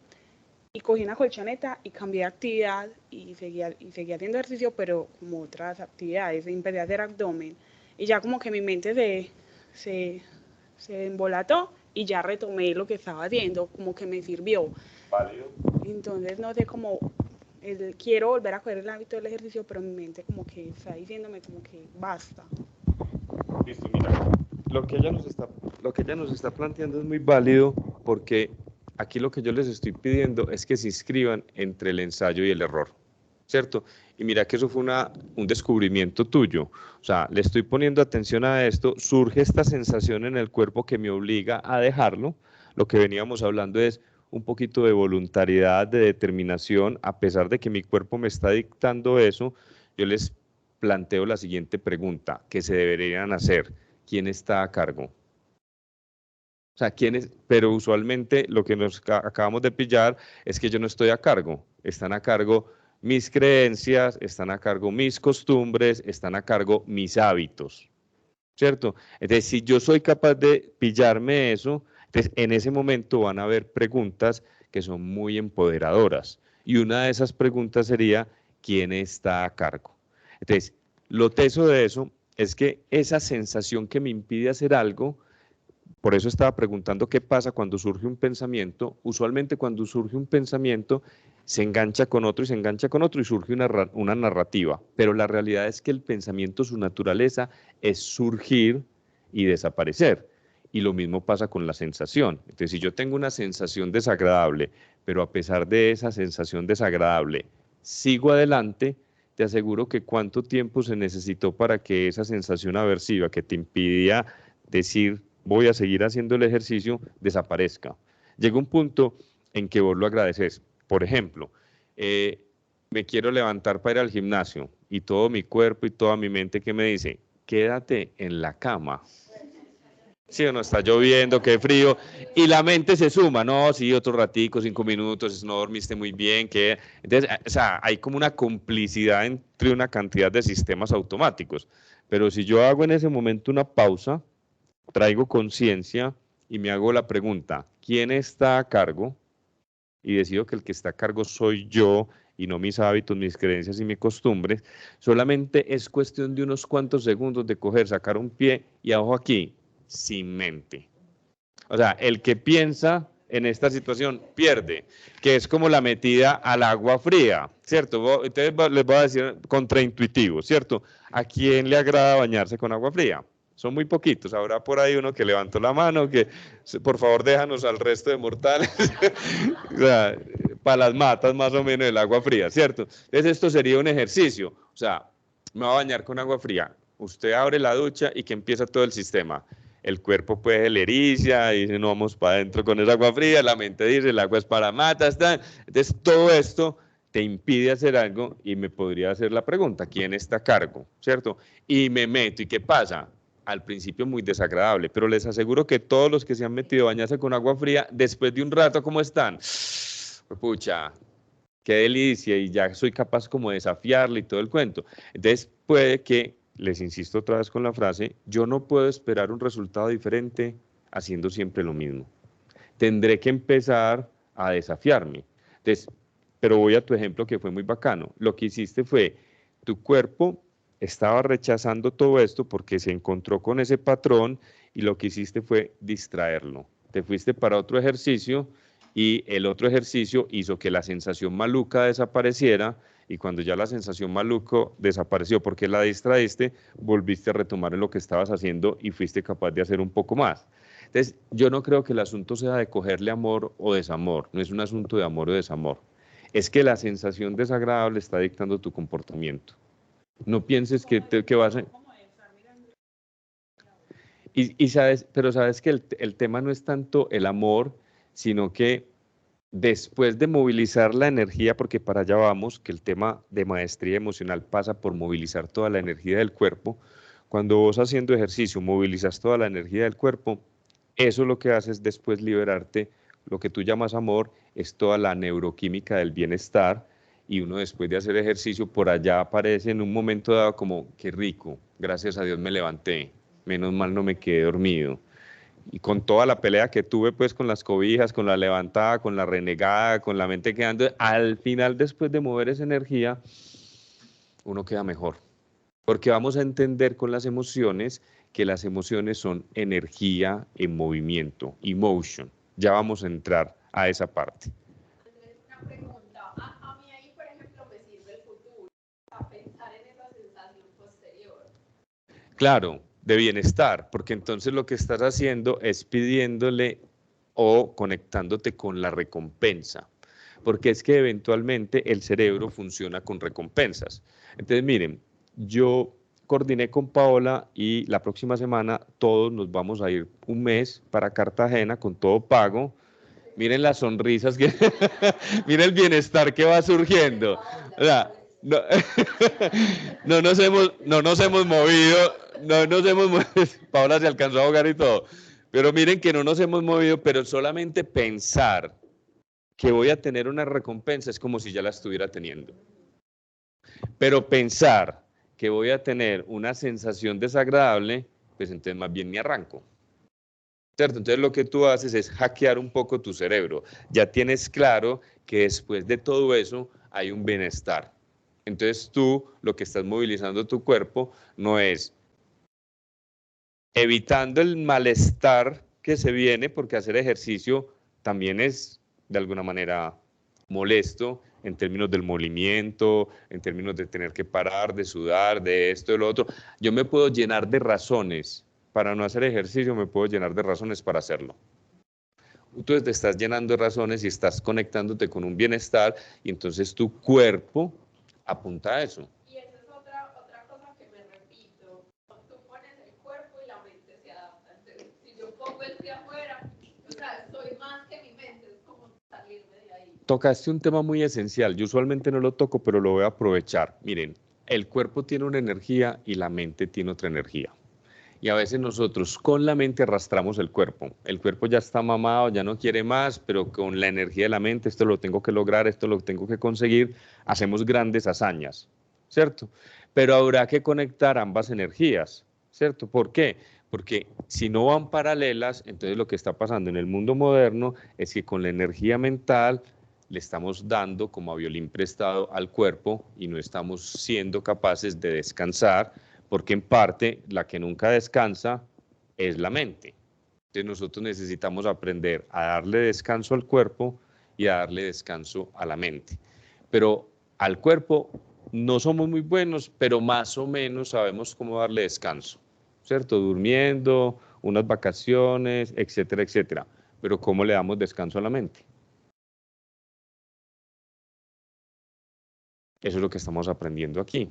y cogí una colchoneta y cambié de actividad y seguía haciendo ejercicio, pero como otras actividades, empecé a hacer abdomen y ya como que mi mente se embolató y ya retomé lo que estaba haciendo, como que me sirvió. Válido. Entonces no sé cómo, quiero volver a coger el hábito del ejercicio, pero mi mente como que está diciéndome como que basta. Listo, mira, lo que ella nos está planteando es muy válido porque aquí lo que yo les estoy pidiendo es que se inscriban entre el ensayo y el error, ¿cierto? Y mira que eso fue un descubrimiento tuyo. O sea, le estoy poniendo atención a esto, surge esta sensación en el cuerpo que me obliga a dejarlo. Lo que veníamos hablando es un poquito de voluntariedad, de determinación, a pesar de que mi cuerpo me está dictando eso, yo les planteo la siguiente pregunta que se deberían hacer. ¿Quién está a cargo? O sea, ¿quién es? Pero usualmente lo que nos acabamos de pillar es que yo no estoy a cargo. Están a cargo mis creencias, están a cargo mis costumbres, están a cargo mis hábitos, ¿cierto? Entonces, si yo soy capaz de pillarme eso, entonces en ese momento van a haber preguntas que son muy empoderadoras. Y una de esas preguntas sería, ¿quién está a cargo? Entonces, lo teso de eso es que esa sensación que me impide hacer algo, por eso estaba preguntando qué pasa cuando surge un pensamiento. Usualmente cuando surge un pensamiento se engancha con otro y se engancha con otro y surge una narrativa. Pero la realidad es que el pensamiento, su naturaleza es surgir y desaparecer. Y lo mismo pasa con la sensación. Entonces, si yo tengo una sensación desagradable, pero a pesar de esa sensación desagradable, sigo adelante, te aseguro que cuánto tiempo se necesitó para que esa sensación aversiva que te impidía decir voy a seguir haciendo el ejercicio, desaparezca. Llega un punto en que vos lo agradeces. Por ejemplo, me quiero levantar para ir al gimnasio y todo mi cuerpo y toda mi mente que me dice, quédate en la cama. Sí o no, está lloviendo, qué frío, y la mente se suma, no, sí, otro ratico, 5 minutos, no dormiste muy bien, que entonces, o sea, hay como una complicidad entre una cantidad de sistemas automáticos, pero si yo hago en ese momento una pausa, traigo conciencia y me hago la pregunta, ¿quién está a cargo? Y decido que el que está a cargo soy yo y no mis hábitos, mis creencias y mis costumbres, solamente es cuestión de unos cuantos segundos de coger, sacar un pie y ojo aquí, sin mente. O sea, el que piensa en esta situación pierde, que es como la metida al agua fría, ¿cierto? Entonces les voy a decir contraintuitivo, ¿cierto? ¿A quién le agrada bañarse con agua fría? Son muy poquitos, habrá por ahí uno que levantó la mano, que por favor déjanos al resto de mortales, o sea, para las matas más o menos el agua fría, ¿cierto? Entonces esto sería un ejercicio, o sea, me voy a bañar con agua fría, usted abre la ducha y que empieza todo el sistema. El cuerpo pues le eriza y dice no vamos para adentro con esa agua fría, la mente dice el agua es para matas, entonces todo esto te impide hacer algo y me podría hacer la pregunta, ¿quién está a cargo? ¿Cierto? Y me meto, ¿y qué pasa? Al principio muy desagradable, pero les aseguro que todos los que se han metido a bañarse con agua fría, después de un rato, ¿cómo están? Pucha, qué delicia, y ya soy capaz como de desafiarle y todo el cuento. Entonces puede que, les insisto otra vez con la frase, yo no puedo esperar un resultado diferente haciendo siempre lo mismo. Tendré que empezar a desafiarme. Entonces, pero voy a tu ejemplo que fue muy bacano. Lo que hiciste fue, tu cuerpo estaba rechazando todo esto porque se encontró con ese patrón y lo que hiciste fue distraerlo. Te fuiste para otro ejercicio y el otro ejercicio hizo que la sensación maluca desapareciera y cuando ya la sensación maluco desapareció porque la distraíste, volviste a retomar en lo que estabas haciendo y fuiste capaz de hacer un poco más. Entonces, yo no creo que el asunto sea de cogerle amor o desamor, no es un asunto de amor o desamor. Es que la sensación desagradable está dictando tu comportamiento. No pienses que vas a... sabes, pero sabes que el tema no es tanto el amor, sino que después de movilizar la energía, porque para allá vamos, que el tema de maestría emocional pasa por movilizar toda la energía del cuerpo, cuando vos haciendo ejercicio movilizas toda la energía del cuerpo, eso lo que hace es después liberarte, lo que tú llamas amor, es toda la neuroquímica del bienestar, y uno después de hacer ejercicio por allá aparece en un momento dado como, qué rico, gracias a Dios me levanté, menos mal no me quedé dormido. Y con toda la pelea que tuve pues con las cobijas, con la levantada, con la renegada, con la mente quedando, al final después de mover esa energía, uno queda mejor. Porque vamos a entender con las emociones que las emociones son energía en movimiento, emotion. Ya vamos a entrar a esa parte. Andrés, una pregunta. A mí ahí, por ejemplo, me sirve el futuro, a pensar en esa sensación posterior. Claro, de bienestar, porque entonces lo que estás haciendo es pidiéndole o conectándote con la recompensa, porque es que eventualmente el cerebro funciona con recompensas. Entonces, miren, yo coordiné con Paola y la próxima semana todos nos vamos a ir un mes para Cartagena con todo pago. Miren las sonrisas que, miren el bienestar que va surgiendo. O sea, no, no nos hemos movido, Paola se alcanzó a ahogar y todo, pero miren que no nos hemos movido, pero solamente pensar que voy a tener una recompensa es como si ya la estuviera teniendo. Pero pensar que voy a tener una sensación desagradable, pues entonces más bien me arranco. ¿Cierto? Entonces lo que tú haces es hackear un poco tu cerebro. Ya tienes claro que después de todo eso hay un bienestar. Entonces tú lo que estás movilizando tu cuerpo no es evitando el malestar que se viene, porque hacer ejercicio también es de alguna manera molesto en términos del movimiento, en términos de tener que parar, de sudar, de esto, de lo otro. Yo me puedo llenar de razones para no hacer ejercicio, me puedo llenar de razones para hacerlo. Tú te estás llenando de razones y estás conectándote con un bienestar y entonces tu cuerpo apunta a eso. Y esa es otra cosa que me repito. Tú pones el cuerpo y la mente se adapta. Entonces, si yo pongo el pie afuera, o sea, soy más que mi mente, es como salirme de ahí. Tocaste un tema muy esencial. Yo usualmente no lo toco, pero lo voy a aprovechar. Miren, el cuerpo tiene una energía y la mente tiene otra energía. Y a veces nosotros con la mente arrastramos el cuerpo. El cuerpo ya está mamado, ya no quiere más, pero con la energía de la mente, esto lo tengo que lograr, esto lo tengo que conseguir, hacemos grandes hazañas, ¿cierto? Pero habrá que conectar ambas energías, ¿cierto? ¿Por qué? Porque si no van paralelas, entonces lo que está pasando en el mundo moderno es que con la energía mental le estamos dando como a violín prestado al cuerpo y no estamos siendo capaces de descansar, porque en parte la que nunca descansa es la mente. Entonces nosotros necesitamos aprender a darle descanso al cuerpo y a darle descanso a la mente. Pero al cuerpo no somos muy buenos, pero más o menos sabemos cómo darle descanso, ¿cierto? Durmiendo, unas vacaciones, etcétera, etcétera. Pero ¿cómo le damos descanso a la mente? Eso es lo que estamos aprendiendo aquí.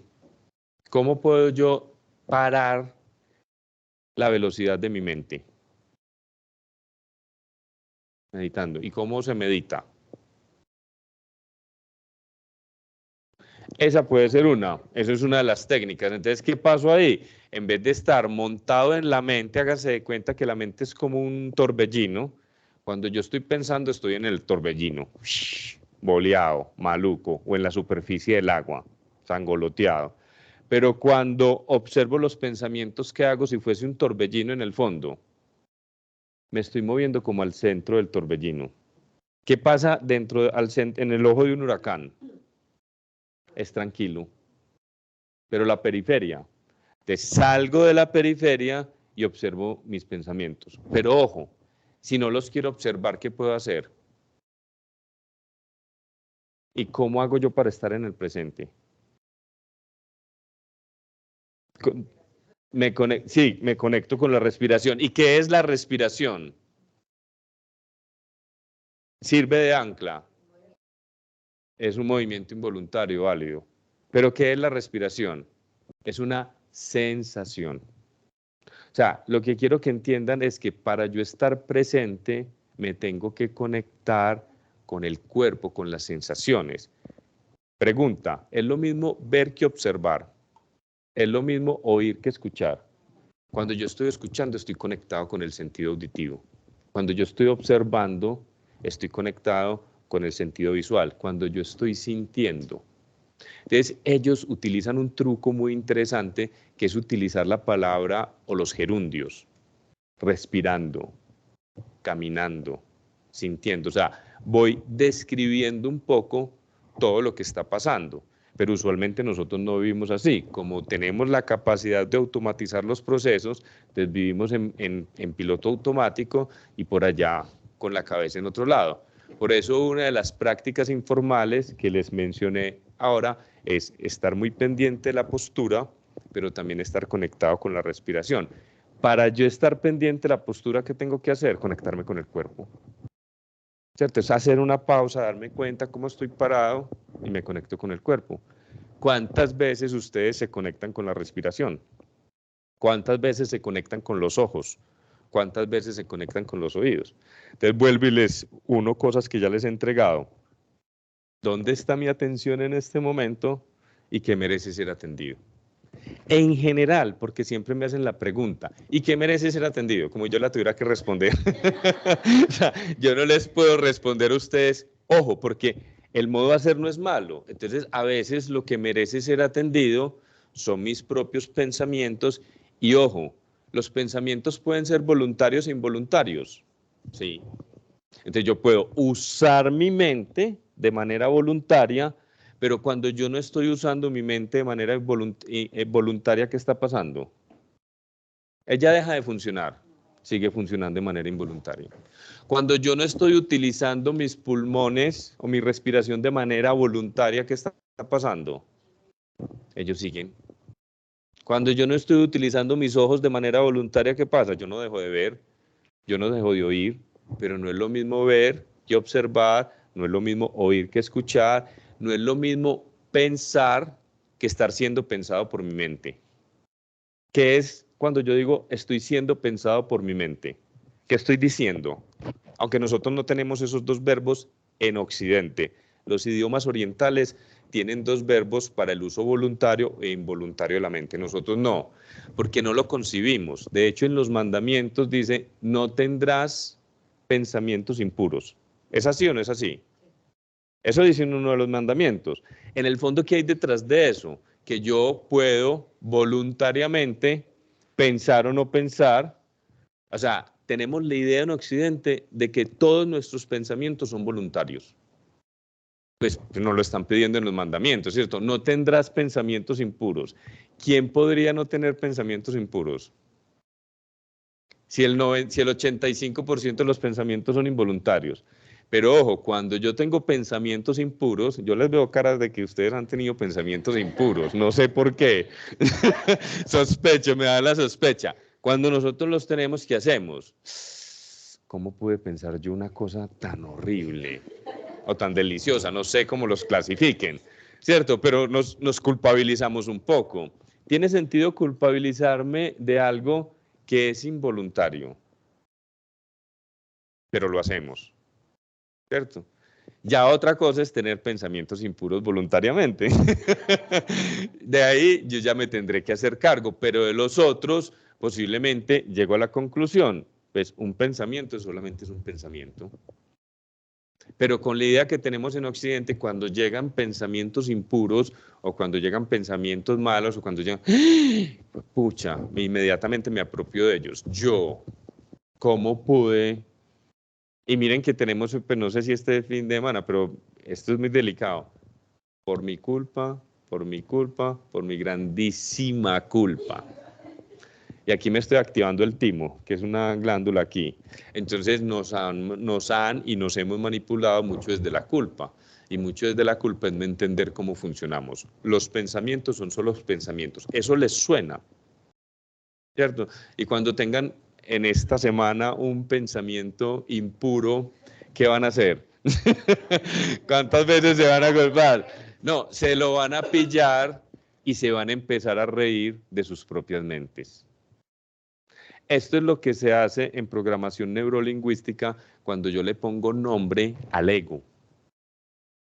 ¿Cómo puedo yo parar la velocidad de mi mente? Meditando. ¿Y cómo se medita? Esa puede ser una, eso es una de las técnicas. Entonces, ¿qué pasó ahí? En vez de estar montado en la mente, hágase de cuenta que la mente es como un torbellino. Cuando yo estoy pensando, estoy en el torbellino, boleado, maluco, o en la superficie del agua, sangoloteado. Pero cuando observo los pensamientos que hago, si fuese un torbellino en el fondo, me estoy moviendo como al centro del torbellino. ¿Qué pasa en el ojo de un huracán? Es tranquilo. Pero la periferia, salgo de la periferia y observo mis pensamientos. Pero ojo, si no los quiero observar, ¿qué puedo hacer? ¿Y cómo hago yo para estar en el presente? Me conecto con la respiración. ¿Y qué es la respiración? Sirve de ancla. Es un movimiento involuntario válido. ¿Pero qué es la respiración? Es una sensación. O sea, lo que quiero que entiendan es que para yo estar presente, me tengo que conectar con el cuerpo, con las sensaciones. Pregunta, ¿es lo mismo ver que observar? ¿Es lo mismo oír que escuchar? Cuando yo estoy escuchando, estoy conectado con el sentido auditivo. Cuando yo estoy observando, estoy conectado con el sentido visual. Cuando yo estoy sintiendo. Entonces, ellos utilizan un truco muy interesante, que es utilizar la palabra o los gerundios. Respirando, caminando, sintiendo. O sea, voy describiendo un poco todo lo que está pasando. Pero usualmente nosotros no vivimos así. Como tenemos la capacidad de automatizar los procesos, entonces vivimos en piloto automático y por allá con la cabeza en otro lado. Por eso una de las prácticas informales que les mencioné ahora es estar muy pendiente de la postura, pero también estar conectado con la respiración. Para yo estar pendiente de la postura, ¿qué tengo que hacer? Conectarme con el cuerpo. ¿Cierto? Es hacer una pausa, darme cuenta cómo estoy parado y me conecto con el cuerpo. ¿Cuántas veces ustedes se conectan con la respiración? ¿Cuántas veces se conectan con los ojos? ¿Cuántas veces se conectan con los oídos? Entonces vuelvo y les uno cosas que ya les he entregado. ¿Dónde está mi atención en este momento y qué merece ser atendido? En general, porque siempre me hacen la pregunta, ¿y qué merece ser atendido? Como yo la tuviera que responder. O sea, yo no les puedo responder a ustedes, ojo, porque el modo de hacer no es malo. Entonces, a veces lo que merece ser atendido son mis propios pensamientos y, ojo, los pensamientos pueden ser voluntarios e involuntarios. Sí. Entonces, yo puedo usar mi mente de manera voluntaria, pero cuando yo no estoy usando mi mente de manera voluntaria, ¿qué está pasando? Ella deja de funcionar, sigue funcionando de manera involuntaria. Cuando yo no estoy utilizando mis pulmones o mi respiración de manera voluntaria, ¿qué está pasando? Ellos siguen. Cuando yo no estoy utilizando mis ojos de manera voluntaria, ¿qué pasa? Yo no dejo de ver, yo no dejo de oír, pero no es lo mismo ver que observar, no es lo mismo oír que escuchar, no es lo mismo pensar que estar siendo pensado por mi mente. ¿Qué es cuando yo digo estoy siendo pensado por mi mente? ¿Qué estoy diciendo? Aunque nosotros no tenemos esos dos verbos en Occidente, los idiomas orientales tienen dos verbos para el uso voluntario e involuntario de la mente. Nosotros no, porque no lo concibimos. De hecho, en los mandamientos dice, no tendrás pensamientos impuros. ¿Es así o no es así? Eso dice en uno de los mandamientos. En el fondo, ¿qué hay detrás de eso? Que yo puedo voluntariamente pensar o no pensar. O sea, tenemos la idea en Occidente de que todos nuestros pensamientos son voluntarios. Pues nos lo están pidiendo en los mandamientos, ¿cierto? No tendrás pensamientos impuros. ¿Quién podría no tener pensamientos impuros? Si el 85% de los pensamientos son involuntarios. Pero ojo, cuando yo tengo pensamientos impuros, yo les veo caras de que ustedes han tenido pensamientos impuros, no sé por qué. Sospecho, me da la sospecha. Cuando nosotros los tenemos, ¿qué hacemos? ¿Cómo pude pensar yo una cosa tan horrible o tan deliciosa? No sé cómo los clasifiquen, ¿cierto? Pero nos culpabilizamos un poco. ¿Tiene sentido culpabilizarme de algo que es involuntario? Pero lo hacemos, ¿cierto? Ya otra cosa es tener pensamientos impuros voluntariamente. De ahí yo ya me tendré que hacer cargo, pero de los otros posiblemente llego a la conclusión, pues un pensamiento solamente es un pensamiento. Pero con la idea que tenemos en Occidente, cuando llegan pensamientos impuros o cuando llegan pensamientos malos o cuando llegan, pucha, inmediatamente me apropio de ellos. Yo, ¿cómo pude Y miren que tenemos, pues no sé si este fin de semana, pero esto es muy delicado. Por mi culpa, por mi culpa, por mi grandísima culpa. Y aquí me estoy activando el timo, que es una glándula aquí. Entonces nos han y nos hemos manipulado mucho desde la culpa. Y mucho desde la culpa es no entender cómo funcionamos. Los pensamientos son solo pensamientos. Eso les suena, ¿cierto? Y cuando tengan en esta semana un pensamiento impuro, ¿qué van a hacer? ¿Cuántas veces se van a culpar? No, se lo van a pillar y se van a empezar a reír de sus propias mentes. Esto es lo que se hace en programación neurolingüística cuando yo le pongo nombre al ego.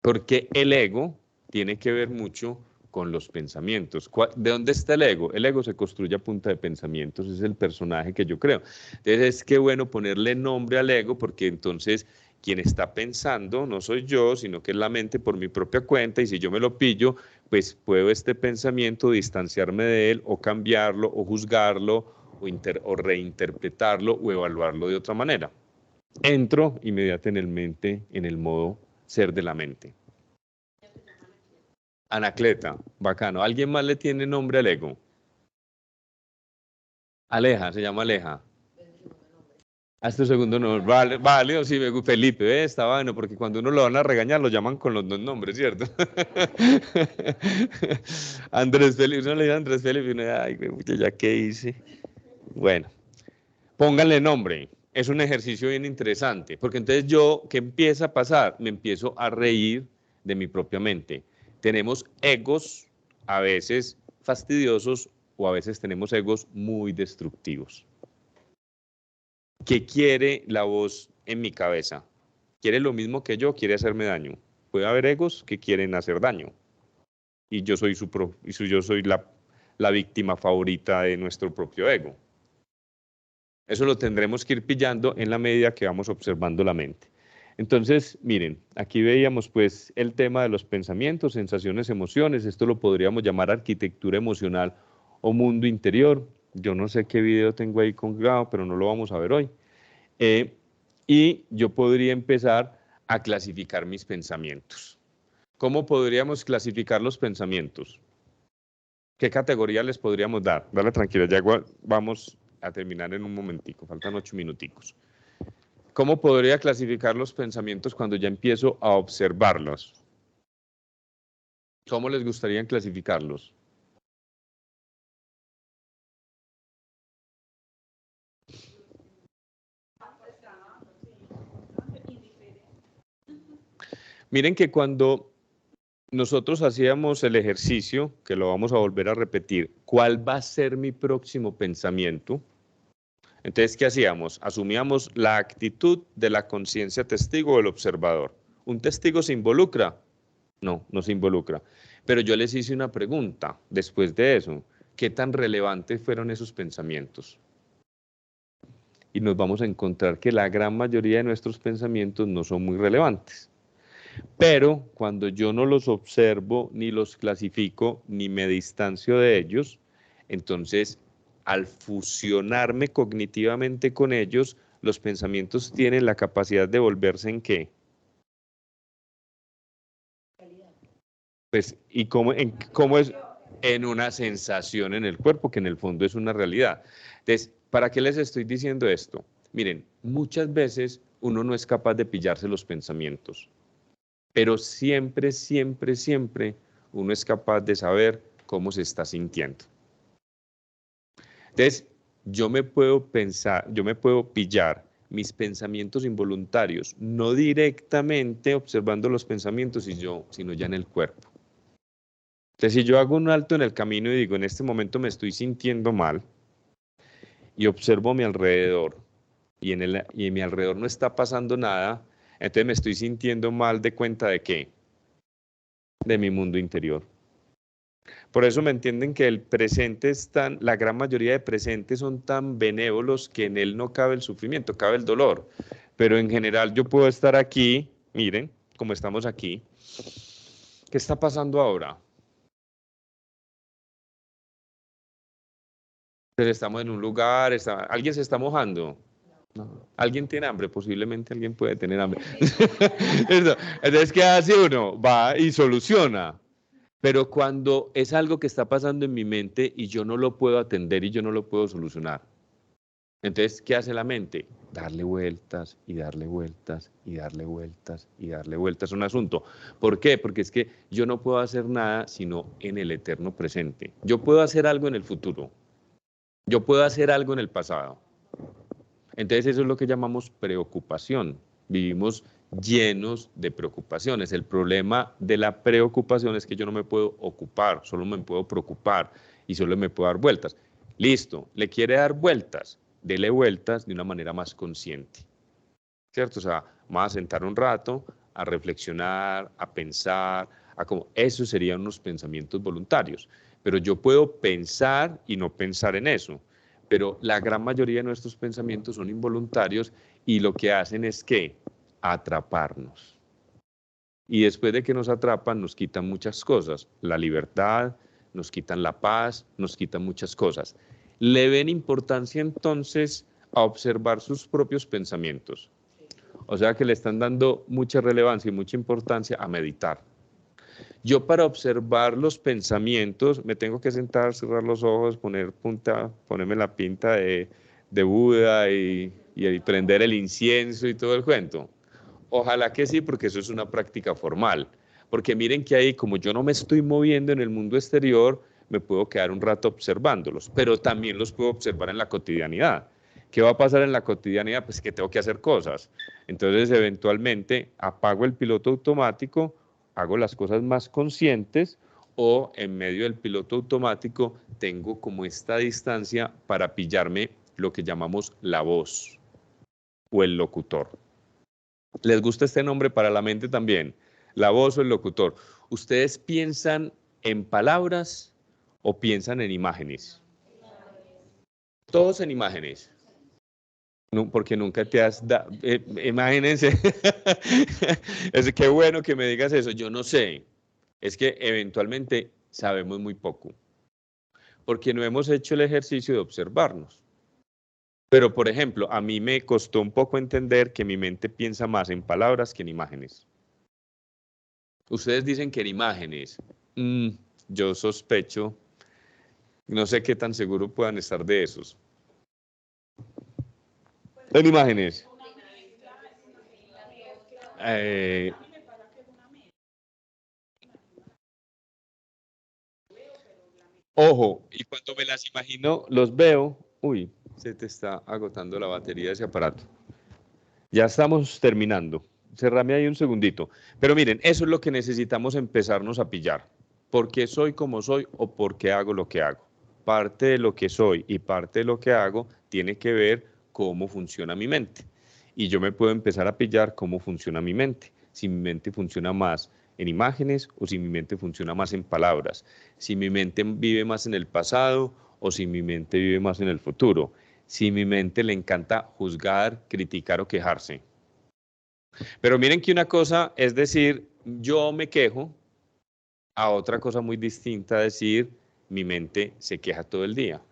Porque el ego tiene que ver mucho con los pensamientos. ¿De dónde está el ego? El ego se construye a punta de pensamientos, es el personaje que yo creo. Entonces es que bueno ponerle nombre al ego porque entonces quien está pensando no soy yo, sino que es la mente por mi propia cuenta y si yo me lo pillo, pues puedo este pensamiento distanciarme de él o cambiarlo o juzgarlo o reinterpretarlo o evaluarlo de otra manera. Entro inmediatamente en el modo ser de la mente. Anacleta, bacano. ¿Alguien más le tiene nombre al ego? Aleja, se llama Aleja. Haz tu segundo nombre. Vale, vale, o sí, Felipe, está bueno, porque cuando uno lo van a regañar, lo llaman con los dos nombres, ¿cierto? Andrés Felipe, uno le dice Andrés Felipe y uno dice, ay, ya qué hice. Bueno, pónganle nombre. Es un ejercicio bien interesante, porque entonces yo, ¿qué empieza a pasar? Me empiezo a reír de mi propia mente. Tenemos egos a veces fastidiosos o a veces tenemos egos muy destructivos. ¿Qué quiere la voz en mi cabeza? ¿Quiere lo mismo que yo? ¿Quiere hacerme daño? Puede haber egos que quieren hacer daño. Y yo soy, la víctima favorita de nuestro propio ego. Eso lo tendremos que ir pillando en la medida que vamos observando la mente. Entonces, miren, aquí veíamos pues el tema de los pensamientos, sensaciones, emociones. Esto lo podríamos llamar arquitectura emocional o mundo interior. Yo no sé qué video tengo ahí colgado, pero no lo vamos a ver hoy. Y yo podría empezar a clasificar mis pensamientos. ¿Cómo podríamos clasificar los pensamientos? ¿Qué categoría les podríamos dar? Dale tranquila, ya vamos a terminar en un momentico, faltan 8 minuticos. ¿Cómo podría clasificar los pensamientos cuando ya empiezo a observarlos? ¿Cómo les gustaría clasificarlos? Miren que cuando nosotros hacíamos el ejercicio, que lo vamos a volver a repetir, ¿cuál va a ser mi próximo pensamiento? Entonces, ¿qué hacíamos? Asumíamos la actitud de la conciencia testigo o el observador. ¿Un testigo se involucra? No, no se involucra. Pero yo les hice una pregunta después de eso. ¿Qué tan relevantes fueron esos pensamientos? Y nos vamos a encontrar que la gran mayoría de nuestros pensamientos no son muy relevantes. Pero cuando yo no los observo, ni los clasifico, ni me distancio de ellos, entonces al fusionarme cognitivamente con ellos, los pensamientos tienen la capacidad de volverse ¿en qué? Pues, ¿y cómo es? En una sensación en el cuerpo, que en el fondo es una realidad. Entonces, ¿para qué les estoy diciendo esto? Miren, muchas veces uno no es capaz de pillarse los pensamientos, pero siempre, siempre, siempre uno es capaz de saber cómo se está sintiendo. Entonces, yo me puedo pillar mis pensamientos involuntarios, no directamente observando los pensamientos, sino ya en el cuerpo. Entonces, si yo hago un alto en el camino y digo, en este momento me estoy sintiendo mal, y observo mi alrededor, y en mi alrededor no está pasando nada, entonces me estoy sintiendo mal de cuenta de ¿qué? De mi mundo interior. Por eso me entienden que el presente la gran mayoría de presentes son tan benévolos que en él no cabe el sufrimiento, cabe el dolor. Pero en general yo puedo estar aquí, miren, como estamos aquí. ¿Qué está pasando ahora? Pues estamos en un lugar, ¿alguien se está mojando? No. ¿Alguien tiene hambre? Posiblemente alguien puede tener hambre. Entonces, ¿qué hace uno? Va y soluciona. Pero cuando es algo que está pasando en mi mente y yo no lo puedo atender y yo no lo puedo solucionar, entonces, ¿qué hace la mente? Darle vueltas y darle vueltas y darle vueltas y darle vueltas a un asunto. ¿Por qué? Porque es que yo no puedo hacer nada sino en el eterno presente. Yo puedo hacer algo en el futuro. Yo puedo hacer algo en el pasado. Entonces, eso es lo que llamamos preocupación. Vivimos llenos de preocupaciones. El problema de la preocupación es que yo no me puedo ocupar, solo me puedo preocupar y solo me puedo dar vueltas. Listo, le quiere dar vueltas, dele vueltas de una manera más consciente, ¿cierto? O sea, vamos a sentar un rato, a reflexionar, a pensar, a cómo, eso serían unos pensamientos voluntarios. Pero yo puedo pensar y no pensar en eso. Pero la gran mayoría de nuestros pensamientos son involuntarios y lo que hacen es que atraparnos. Y después de que nos atrapan, nos quitan muchas cosas. La libertad, nos quitan la paz, nos quitan muchas cosas. Le ven importancia entonces a observar sus propios pensamientos. O sea que le están dando mucha relevancia y mucha importancia a meditar. Yo para observar los pensamientos me tengo que sentar, cerrar los ojos, ponerme la pinta de Buda y prender el incienso y todo el cuento. Ojalá que sí, porque eso es una práctica formal. Porque miren que ahí, como yo no me estoy moviendo en el mundo exterior, me puedo quedar un rato observándolos, pero también los puedo observar en la cotidianidad. ¿Qué va a pasar en la cotidianidad? Pues que tengo que hacer cosas. Entonces, eventualmente, apago el piloto automático, hago las cosas más conscientes o en medio del piloto automático tengo como esta distancia para pillarme lo que llamamos la voz o el locutor. ¿Les gusta este nombre para la mente también? La voz o el locutor. ¿Ustedes piensan en palabras o piensan en imágenes? Todos en imágenes. No, porque nunca te has dado, imagínense, es que bueno que me digas eso, yo no sé, es que eventualmente sabemos muy poco, porque no hemos hecho el ejercicio de observarnos. Pero, por ejemplo, a mí me costó un poco entender que mi mente piensa más en palabras que en imágenes. Ustedes dicen que en imágenes, yo sospecho, no sé qué tan seguro puedan estar de esos. En imágenes. Ojo, y cuando me las imagino, los veo, uy, se te está agotando la batería de ese aparato. Ya estamos terminando. Cerrame ahí un segundito. Pero miren, eso es lo que necesitamos empezarnos a pillar. ¿Por qué soy como soy o por qué hago lo que hago? Parte de lo que soy y parte de lo que hago tiene que ver cómo funciona mi mente. Y yo me puedo empezar a pillar cómo funciona mi mente. Si mi mente funciona más en imágenes o si mi mente funciona más en palabras. Si mi mente vive más en el pasado o si mi mente vive más en el futuro. Si mi mente le encanta juzgar, criticar o quejarse. Pero miren que una cosa es decir, yo me quejo, a otra cosa muy distinta decir, mi mente se queja todo el día.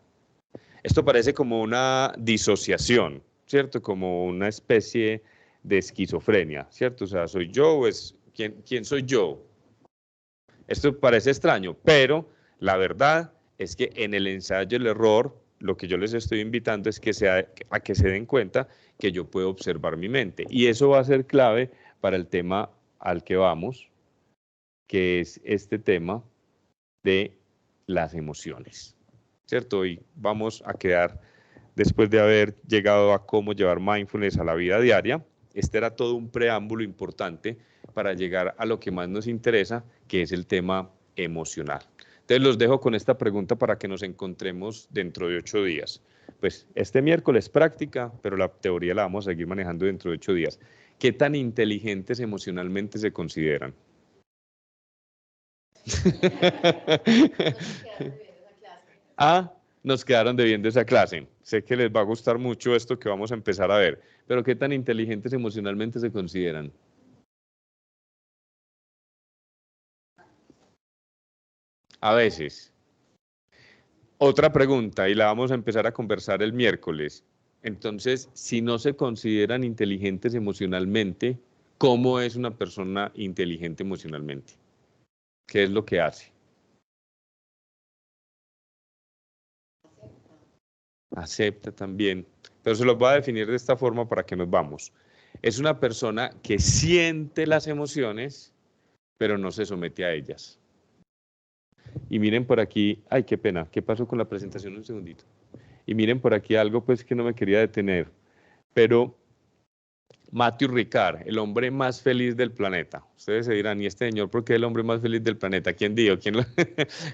Esto parece como una disociación, ¿cierto? Como una especie de esquizofrenia, ¿cierto? O sea, ¿soy yo o es quién soy yo? Esto parece extraño, pero la verdad es que en el ensayo el error, lo que yo les estoy invitando es que a que se den cuenta que yo puedo observar mi mente. Y eso va a ser clave para el tema al que vamos, que es este tema de las emociones, ¿cierto? Y vamos a quedar, después de haber llegado a cómo llevar mindfulness a la vida diaria, este era todo un preámbulo importante para llegar a lo que más nos interesa, que es el tema emocional. Entonces los dejo con esta pregunta para que nos encontremos dentro de 8 días. Pues este miércoles práctica, pero la teoría la vamos a seguir manejando dentro de 8 días. ¿Qué tan inteligentes emocionalmente se consideran? Ah, nos quedaron debiendo esa clase. Sé que les va a gustar mucho esto que vamos a empezar a ver, pero ¿qué tan inteligentes emocionalmente se consideran? A veces. Otra pregunta, y la vamos a empezar a conversar el miércoles. Entonces, si no se consideran inteligentes emocionalmente, ¿cómo es una persona inteligente emocionalmente? ¿Qué es lo que hace? Acepta también. Pero se los voy a definir de esta forma para que nos vamos. Es una persona que siente las emociones, pero no se somete a ellas. Y miren por aquí, ay, qué pena, ¿qué pasó con la presentación? Un segundito. Y miren por aquí algo pues que no me quería detener, pero Matthew Ricard, el hombre más feliz del planeta. Ustedes se dirán, ¿y este señor por qué es el hombre más feliz del planeta? ¿Quién dijo?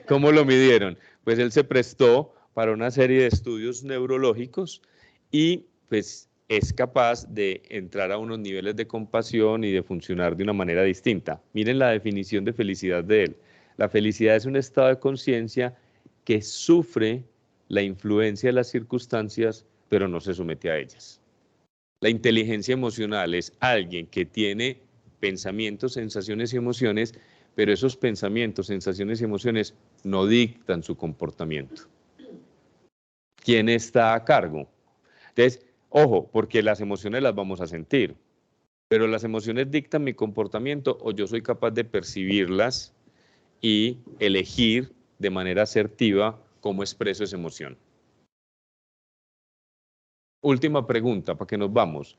¿Cómo lo midieron? Pues él se prestó para una serie de estudios neurológicos y pues es capaz de entrar a unos niveles de compasión y de funcionar de una manera distinta. Miren la definición de felicidad de él. La felicidad es un estado de conciencia que sufre la influencia de las circunstancias, pero no se somete a ellas. La inteligencia emocional es alguien que tiene pensamientos, sensaciones y emociones, pero esos pensamientos, sensaciones y emociones no dictan su comportamiento. ¿Quién está a cargo? Entonces, ojo, porque las emociones las vamos a sentir, pero las emociones dictan mi comportamiento o yo soy capaz de percibirlas y elegir de manera asertiva cómo expreso esa emoción. Última pregunta, para que nos vamos.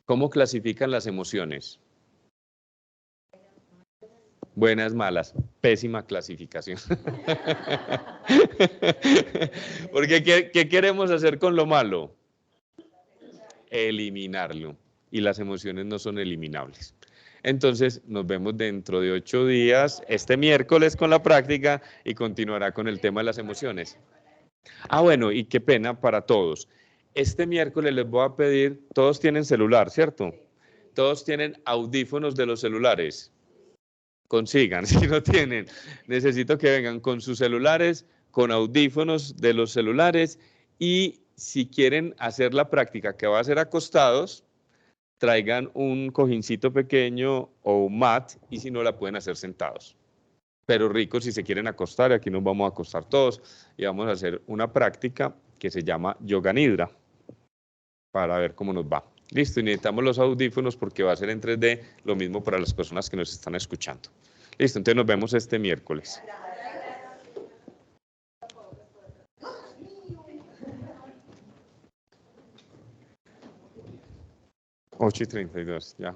¿Cómo clasifican las emociones? Buenas, malas. Pésima clasificación. Porque ¿qué queremos hacer con lo malo? Eliminarlo. Y las emociones no son eliminables. Entonces, nos vemos dentro de 8 días, este miércoles con la práctica y continuará con el tema de las emociones. Ah, bueno, y qué pena para todos. Este miércoles les voy a pedir, todos tienen celular, ¿cierto? Todos tienen audífonos de los celulares. Consigan, si no tienen, necesito que vengan con sus celulares, con audífonos de los celulares y si quieren hacer la práctica que va a ser acostados, traigan un cojincito pequeño o un mat y si no la pueden hacer sentados. Pero rico si se quieren acostar, aquí nos vamos a acostar todos y vamos a hacer una práctica que se llama Yoga Nidra para ver cómo nos va. Listo, y necesitamos los audífonos porque va a ser en 3D, lo mismo para las personas que nos están escuchando. Listo, entonces nos vemos este miércoles. 8:32, ya.